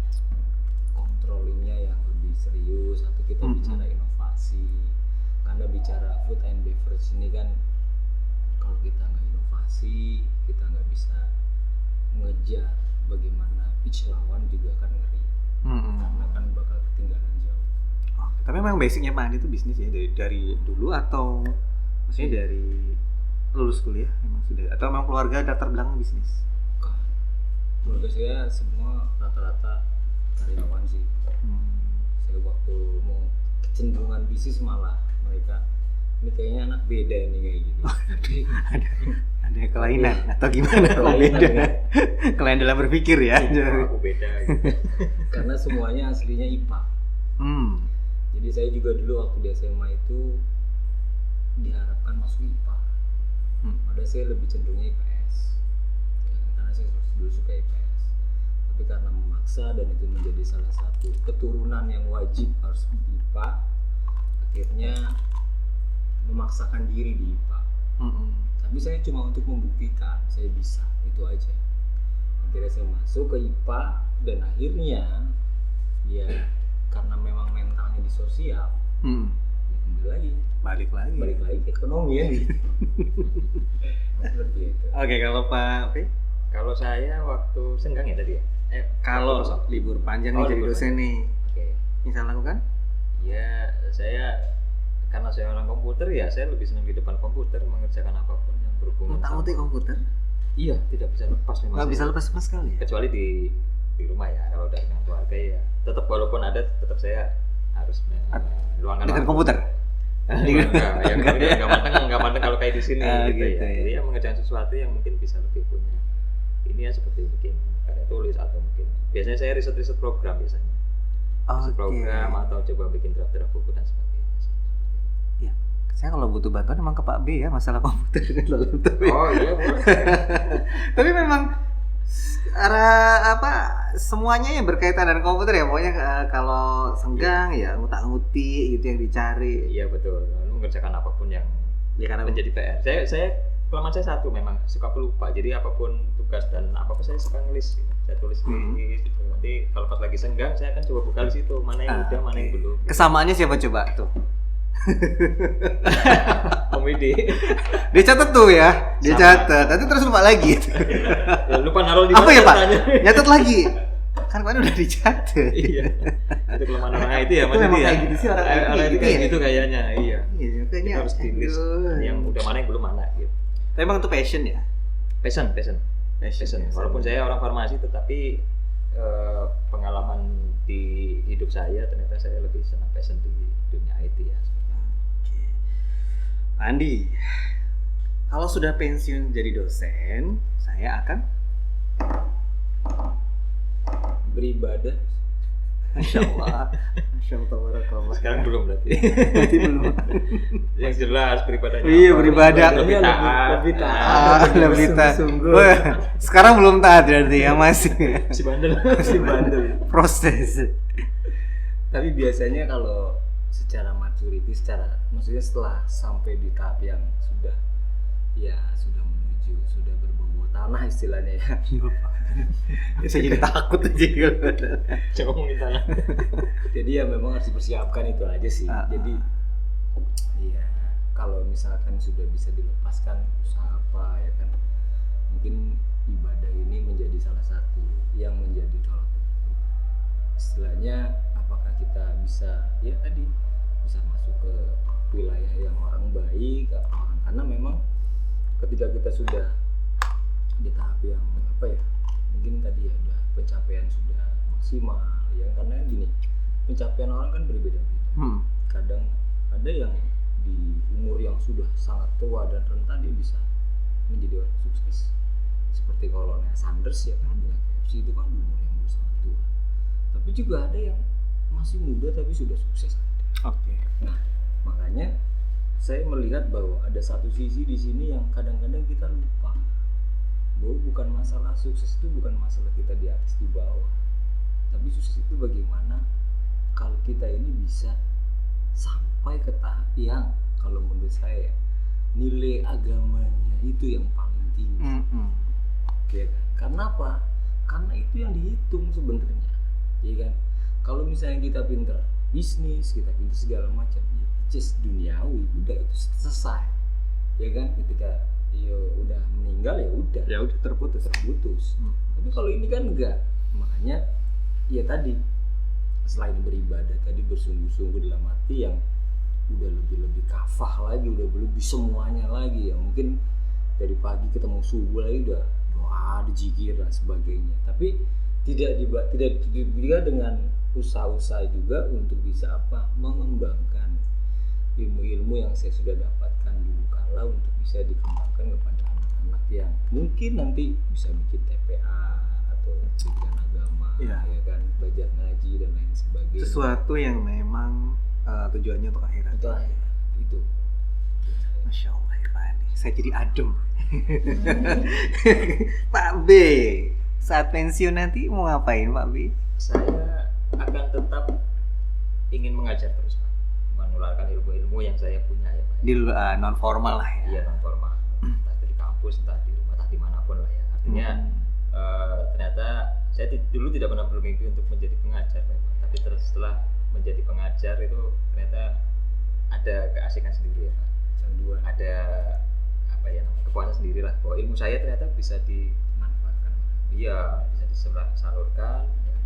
controllingnya yang lebih serius, atau kita bicara inovasi, karena bicara food and beverage ini kan kalau kita nggak inovasi kita nggak bisa mengejar bagaimana pitch lawan juga kan ngeri, karena kan bakal ketinggalan jauh. Oh, tapi memang basicnya Pak Andi itu bisnis ya dari dulu atau maksudnya dari lulus kuliah memang sudah atau memang keluarga latar belakang bisnis? Bukan. Keluarga saya semua rata-rata karyawan sih. Saya waktu mau kecenderungan bisnis malah mereka ini kayaknya anak beda nih kayak gitu. Ada kelainan atau gimana? Oh, Kelainan, beda. ya. Kelainan dalam berpikir ya. Aku beda gitu. Karena semuanya aslinya IPA. Jadi saya juga dulu waktu di SMA itu diharapkan masuk IPA. Padahal saya lebih cenderungnya IPS. Ya, karena saya dulu suka IPS. Tapi karena memaksa dan itu menjadi salah satu keturunan yang wajib harus di IPA, akhirnya memaksakan diri di IPA. Tapi saya cuma untuk membuktikan saya bisa, itu aja. Akhirnya saya masuk ke IPA dan akhirnya ya karena memang mentalnya di sosial, ya kembali lagi balik lagi ke ekonomi ya gitu. Seperti itu. Oke, kalau Pak P? Kalau saya waktu senggang ya tadi ya. Kalau waktu kosong. libur panjang Oh, nih jadi libur dosen nih, Oke. yang saya lakukan? Ya, saya karena saya orang komputer ya, saya lebih senang di depan komputer mengerjakan apapun yang berhubungan Mengutik komputer? Iya, tidak bisa lepas memang. Nggak saya. bisa lepas sama sekali ya? Kecuali di rumah ya, kalau udah dengan keluarga ya. Tetap walaupun ada, tetap saya harus meluangkan Dengan waktu. komputer? Nggak manteng kalau kayak di sini gitu, gitu ya. ya. Jadi ya mengerjakan sesuatu yang mungkin bisa lebih punya ini ya seperti mungkin Biasanya saya riset program biasanya. Riset program atau coba bikin draft buku dan sebagainya. Iya. Saya kalau butuh bantuan emang ke Pak B ya, masalah komputer dan laptop. Oh iya boleh. Tapi memang semuanya yang berkaitan dengan komputer ya, pokoknya kalau senggang ya ngutak-ngutik gitu yang dicari. Iya betul. Lalu mengerjakan apapun yang karena menjadi PR. Saya kelemahan saya satu, memang suka pelupa. Jadi apapun tugas dan apapun saya suka nulis. Gitu. Saya tulis gitu. Nanti kalau pas lagi senggang saya akan coba buka di situ mana yang udah, mana yang belum. Kesamaannya siapa coba tuh? Komedi. Dicatat tuh ya, dicatat. Nanti terus lupa lagi. Ya, lupa naruh di apa ya Pak? Tanya. Nyatet lagi. Kan udah dicatat. Iya. Itu kelemahan orang IT ya, maksudnya kayak gitu sih orang IT kayak gitu kayaknya. Iya. Iya, kayaknya harus tulis yang udah mana yang belum mana gitu. Tapi emang itu passion ya? Passion. Walaupun saya orang farmasi, tetapi pengalaman di hidup saya ternyata saya lebih senang passion di dunia IT ya. Oke. Andi, kalau sudah pensiun jadi dosen, saya akan beribadah. Masya Allah, tabarakallah. Sekarang belum berarti. Berarti belum. Yang jelas beribadahnya. Iya, beribadah. Lebih taat. Lebih taat. Sekarang belum taat berarti ya, masih bandel. Proses. Tapi biasanya kalau secara maturity, maksudnya setelah sampai di tahap yang sudah berbobot tanah istilahnya ya. Saya jadi takut aja. Coba ngomongin tanah. Jadi ya memang harus dipersiapkan itu aja sih. Jadi ya kalau misalkan sudah bisa dilepaskan usaha apa ya kan, mungkin ibadah ini menjadi salah satu yang menjadi tolak ukur. Istilahnya apakah kita bisa masuk ke wilayah yang orang baik karena memang ketika kita sudah di tahap yang mungkin tadi ya udah pencapaian sudah maksimal ya, karena gini, pencapaian orang kan berbeda-beda. Kadang ada yang di umur yang sudah sangat tua dan rentan dia bisa menjadi orang sukses, seperti Kolonel Sanders ya kan, punya KFC itu kan di umur yang sangat tua. Tapi juga ada yang masih muda tapi sudah sukses. Oke. Nah, makanya saya melihat bahwa ada satu sisi di sini yang kadang-kadang kita lupa bahwa bukan masalah sukses itu bukan masalah kita di atas di bawah, tapi sukses itu bagaimana kalau kita ini bisa sampai ke tahap yang kalau menurut saya nilai agamanya itu yang paling tinggi. Ya kan? Karena apa? Karena itu yang dihitung sebenarnya, ya kan? Kalau misalnya kita pinter bisnis, kita pinter segala macam, ya just duniawi udah itu selesai, ya kan? Ketika udah meninggal ya udah terputus. Tapi kalau ini kan enggak, makanya ya tadi selain beribadah tadi bersungguh-sungguh dalam hati yang udah lebih kafah lagi, udah lebih semuanya lagi ya, mungkin dari pagi ketemu subuh lagi udah doa, dizikir dan sebagainya. Tapi tidak juga dengan usaha-usaha juga untuk bisa mengembangkan ilmu-ilmu yang saya sudah dapatkan dulu kala untuk bisa dikembangkan kepada anak-anak yang mungkin nanti bisa bikin TPA atau bikin agama, ya kan, belajar ngaji dan lain sebagainya. Sesuatu yang memang tujuannya untuk akhirat. Itu. Masya Allah ya Pak Andi, saya jadi adem. Pak B, saat pensiun nanti mau ngapain Pak B? Saya akan tetap ingin mengajar terus Pak, menularkan ilmu-ilmu yang saya punya ya Pak. Di non formal lah ya. Iya, non formal. Entah di kampus, entah di rumah, entah dimanapun lah ya. Artinya ternyata saya dulu tidak pernah bermimpi untuk menjadi pengajar memang. Tapi setelah menjadi pengajar itu ternyata ada keasikan sendiri ya Pak. Canduan. Ada kepuasan sendiri lah, bahwa ilmu saya ternyata bisa dimanfaatkan. Iya, bisa disalurkan. Ya.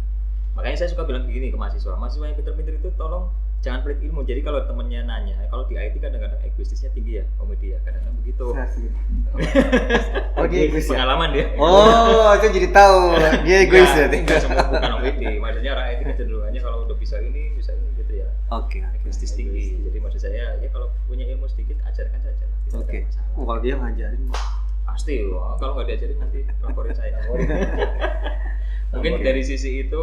Makanya saya suka bilang begini ke mahasiswa yang pintar-pintar itu tolong jangan pelit ilmu. Jadi kalau temennya nanya, kalau di IT kadang-kadang egoistisnya tinggi ya, komedi ya, kadang-kadang begitu. Oh dia egois ya? Pengalaman dia. Oh, itu jadi tahu dia egois ya? Enggak semua, bukan komedi. Maksudnya orang IT kecenderungannya kalau udah bisa ini gitu ya. Oke. Egoistis tinggi. Jadi maksud saya ya kalau punya ilmu sedikit ajarkan saja. Oke. Kalau dia ngajarin pasti, kalau nggak diajarin nanti laporin saya. Mungkin Mungkin dari sisi itu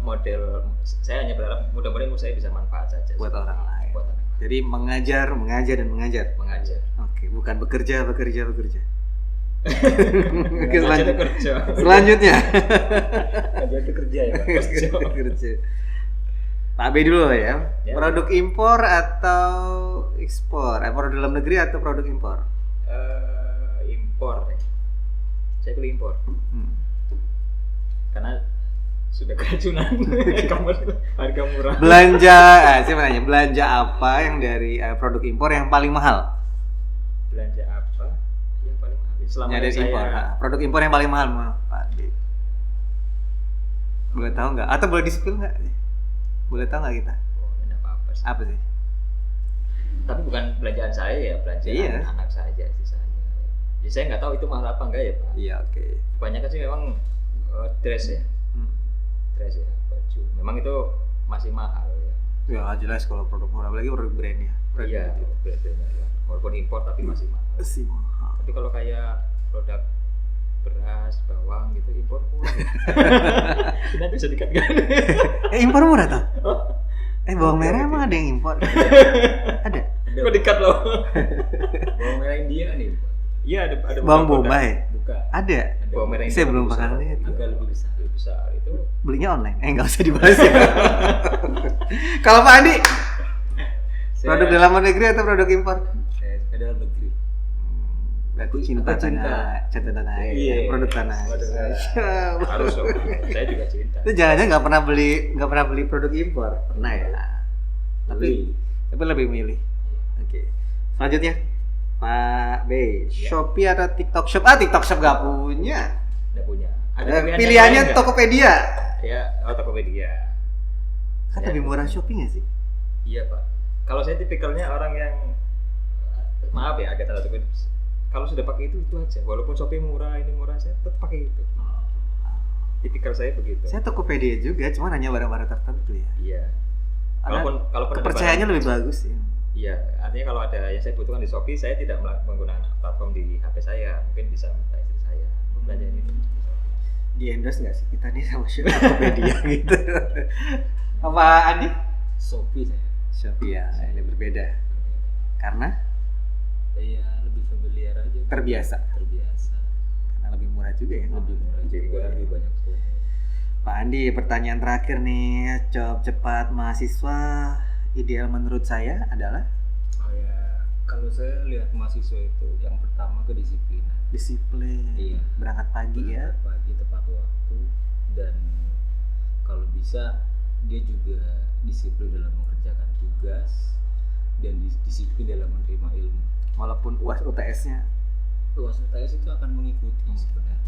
model saya hanya berharap mudah-mudahan saya bisa manfaat saja buat orang lain. Buat orang lain. Jadi mengajar dan mengajar. Mengajar. Oke, bukan bekerja. Mengajar itu kerja. Selanjutnya. Ajar itu kerja ya, Pak. Kerja. Pak B dulu ya. Produk impor atau ekspor? Produk dalam negeri atau produk impor? Impor ya. Saya pilih impor. Karena sudah keracunan harga murah. Saya mau nanya, belanja apa yang dari produk impor yang paling mahal? Belanja apa yang paling mahal? Selama Ya, dari saya impor. Produk impor yang paling mahal, Pak D. Boleh tahu nggak? Atau boleh di-spill nggak? Boleh tahu nggak kita? Oh, enggak apa-apa sih. Apa sih? Tapi bukan belanjaan saya ya, belanjaan anak saja sih saya. Jadi saya nggak tahu itu mahal apa enggak ya, Pak. Iya, oke. Kebanyakan sih memang dress ya. Dress ya, baju. Memang itu masih mahal ya. Ya jelas kalau produk murah, apalagi produk brand ya. Iya, brandnya ya. Walaupun impor tapi masih mahal. Masih mahal. Tapi kalau kayak produk beras, bawang gitu impor murah. Ya. Nanti bisa dikatakan. Impor murah toh? Bawang merah emang ada yang impor? Ada. Kok dekat loh? Bawang merah India nih. Iya ada Bawang bombay? Bukan. Ada. Bawang merah Saya India belum besar. pernah lihat. Agak lebih besar. Lebih besar itu. Belinya online? Nggak usah dibahas ya. Kalau Pak Andi, produk dalam negeri atau produk impor? Saya dalam negeri. Berarti cinta tanah air. Iya. Produk tanah air. Harus dong. Saya juga cinta. Itu jangan-jangan nggak pernah beli produk impor? Pernah ya. Tapi lebih milih. Oke. Selanjutnya Pak B, Shopee atau TikTok Shop? TikTok Shop nggak punya. Nggak punya. Pilihannya Tokopedia. Ya, Tokopedia. Kan lebih murah Shopee nggak sih? Iya Pak. Kalau saya tipikalnya orang yang maaf ya agak tanda kutip. Kalau sudah pakai itu aja. Walaupun Shopee murah, ini murah, saya tetap pakai itu. Tipikal saya begitu. Saya Tokopedia juga, cuma hanya barang-barang tertentu ya. Iya. Karena Kalaupun kepercayaannya lebih bagus ya. Iya, artinya kalau ada yang saya butuhkan di Shopee, saya tidak menggunakan platform di HP saya. Mungkin bisa minta istri saya. Mau belanja ini di Shopee. Di endorse nggak sih kita nih sama Tokopedia gitu? Apa Andi? Shopee saya. Shopee ya, ini berbeda. Karena Iya, lebih familiar aja. Terbiasa. Karena lebih murah juga ya. Lebih murah juga, lebih banyak promo. Pak Andi, pertanyaan terakhir nih, jawab cepat. Mahasiswa ideal menurut saya adalah? Oh ya, kalau saya lihat mahasiswa itu yang pertama kedisiplinan. Disiplin. Iya. Berangkat pagi ya. Pagi tepat waktu, dan kalau bisa dia juga disiplin dalam mengerjakan tugas dan disiplin dalam menerima ilmu. Walaupun UAS UTS-nya UAS UTS itu akan mengikuti sebenarnya.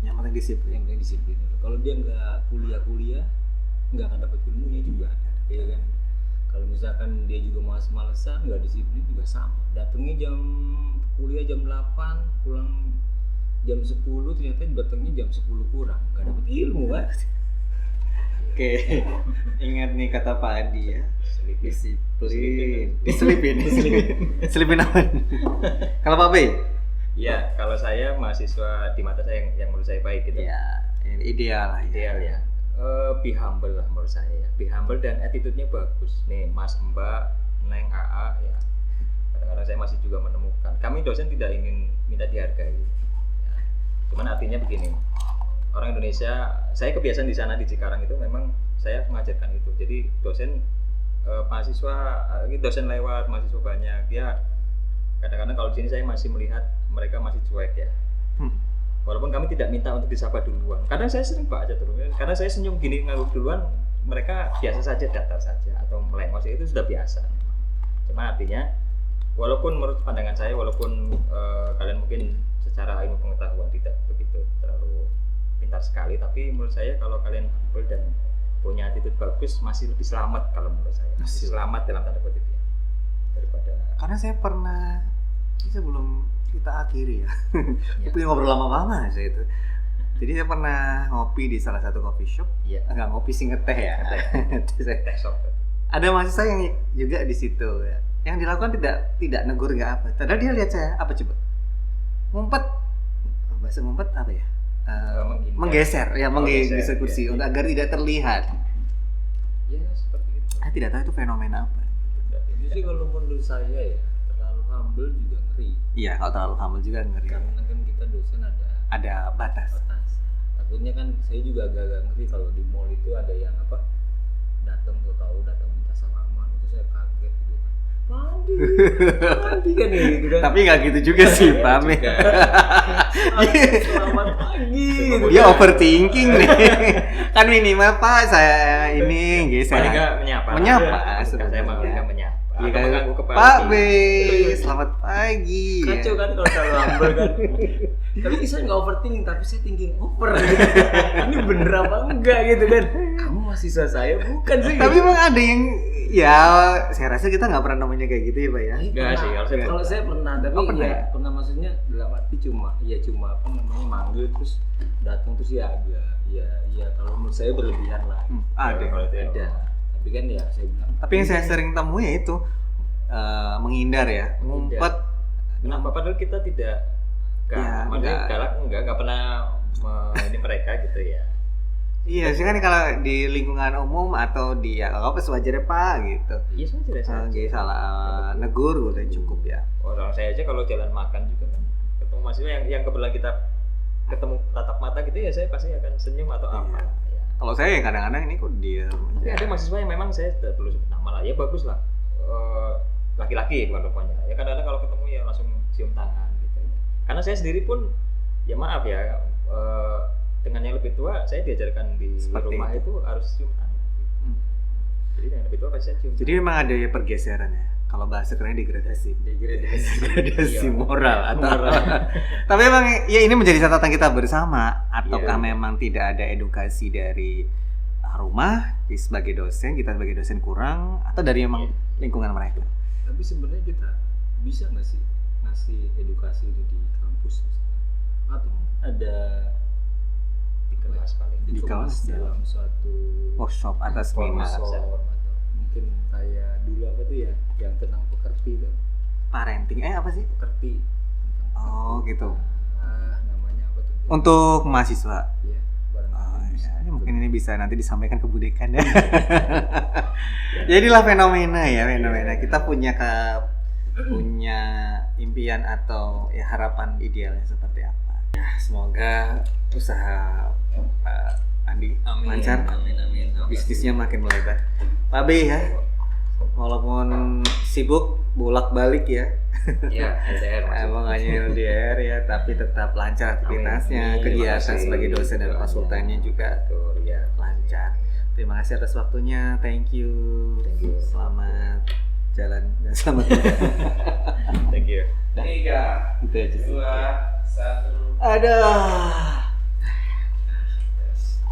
yang penting disiplin. Yang penting disiplin dulu. Kalau dia nggak kuliah nggak akan dapat ilmunya juga, ya kan? Kalau misalkan dia juga males-malesan, nggak disiplin juga sama. Datangnya kuliah jam 8, pulang jam 10, ternyata datangnya jam 10 kurang, nggak dapat ilmu kan? Oke, ingat nih kata Pak Andi ya. Disiplin. Diselipin apa? Kalau Pak B? Iya, kalau saya mahasiswa di mata saya yang menurut saya baik gitu. Ya, ini ideal lah. Ideal ya. Be humble lah menurut saya ya. Be humble dan attitude-nya bagus. Nih Mas Mbak, Neng AA ya. Kadang-kadang saya masih juga menemukan. Kami dosen tidak ingin minta dihargai. Ya. Cuman artinya begini. Orang Indonesia, saya kebiasaan di sana di Cikarang itu memang saya mengajarkan itu. Jadi dosen dosen lewat, mahasiswa banyak. Ya kadang-kadang kalau di sini saya masih melihat mereka masih cuek ya. Walaupun kami tidak minta untuk disapa duluan. Kadang saya sering baca duluan. Karena saya senyum gini ngangguk duluan, mereka biasa saja, datar saja atau melengos, itu sudah biasa. Cuma artinya walaupun menurut pandangan saya, walaupun kalian mungkin secara ilmu pengetahuan tidak begitu terlalu pintar sekali, tapi menurut saya kalau kalian humble dan punya attitude bagus masih lebih selamat kalau menurut saya. Masih selamat dalam tanda kutip ya. Daripada Karena saya pernah, sebelum kita akhiri ya, tapi ngobrol lama-lama saya itu. Jadi saya pernah ngopi di salah satu coffee shop. Iya. Enggak ngopi sih, ngeteh ya. tech shop. Ada mahasiswa yang juga di situ ya. Yang dilakukan tidak negur, nggak apa. Padahal dia lihat saya apa coba? Ngumpet. Bahasa ngumpet apa ya? menggeser Menggeser, kursi ya, untuk agar tidak terlihat. Ya seperti itu. Saya tidak tahu itu fenomena apa. Itu sih kalau menurut saya ya, terlalu humble juga ngeri. Iya, kalau terlalu humble juga ngeri. Karena kan kita dosen Ada batas. Takutnya kan saya juga agak-agak ngeri kalau di mall itu ada yang apa, datang minta salaman, itu saya kaget gitu. Pandi kan ya gitu kan. Tapi nggak gitu juga sih, Pak. Selamat pagi gitu. Dia overthinking nih. Kan minimal Pak saya ini geser. Paling nggak menyapa. Menyapa Saya sebenarnya. malah menyapa. Iya Atau kan? mengganggu kepala Pak B, tinggi. selamat pagi. Kacau kan kalau terlalu humble kan. Tapi saya nggak overthinking, tapi saya thinking over gitu. Ini bener apa enggak gitu kan. Kamu mahasiswa saya bukan sih. Tapi emang ada yang ya saya rasa kita nggak pernah namanya kayak gitu ya Pak ya. Enggak sih, Kalau saya pernah, tapi Oh, pernah ya? pernah maksudnya dalam arti cuma apa namanya manggil terus datang terus ya agak ya kalau menurut saya berlebihan lah. Ada. Kalau itu Ada. Tapi kan ya saya bilang. Tapi yang saya sering temui ya itu menghindar ya, ngumpet. Kenapa padahal kita tidak Ya, maksudnya enggak. galak enggak pernah ini mereka gitu ya. Iya sih kan kalau di lingkungan umum atau di ya apa sewajarnya Pak gitu. Iya saja. Jadi salah negur udah cukup ya. Orang saya aja kalau jalan makan juga kan ketemu mahasiswa yang kebetulan kita ketemu tatap mata gitu ya saya pasti akan senyum atau apa. Iya. Ya. Kalau saya ya kadang-kadang ini kok diam Tapi aja. ada mahasiswa yang memang saya tidak perlu sebut nama lah, ya bagus lah. Laki-laki bukan rupanya. Ya kadang-kadang kalau ketemu ya langsung cium tangan gitu. Karena saya sendiri pun ya maaf ya dengan yang lebih tua saya diajarkan di Seperti rumah itu harus cium tangan. Gitu. Jadi yang lebih tua pasti saya cium. Jadi memang ada ya pergeseran ya. Kalau bahasa kerennya degradasi Iya. moral atau tapi memang ya ini menjadi catatan kita bersama ataukah Iya. memang tidak ada edukasi dari rumah sebagai dosen, kita sebagai dosen kurang atau dari memang lingkungan mereka. Tapi sebenarnya kita bisa nggak sih ngasih edukasi ini di kampus misalnya? Atau ada di kelas paling. Di dikemas kelas, dalam suatu Workshop atas seminar. atau mungkin kayak dulu apa tuh ya yang tentang pekerti kan, Parenting apa sih? pekerti tentang Oh, pekerti. gitu. Namanya apa tuh? Untuk mahasiswa. Iya, barangkali bisa. Ya, mungkin ini bisa nanti disampaikan ke Bu Dekan ya. Jadilah fenomena ya, fenomena. Kita punya impian atau ya harapan idealnya seperti apa. Ya, semoga usaha Andi lancar. Amin. Bisnisnya makin melebar. Pak B ya. Walaupun sibuk bolak-balik ya. Iya, LDR maksudnya. Emang hanya LDR ya, tapi tetap lancar aktivitasnya, Amin. kegiatan Terima kasih. sebagai dosen dan konsultannya juga Betul, ya. lancar. Terima kasih atas waktunya, thank you. Thank you. Selamat jalan dan selamat Thank you. 3, Gitu aja sih. 2, 1. Aduh.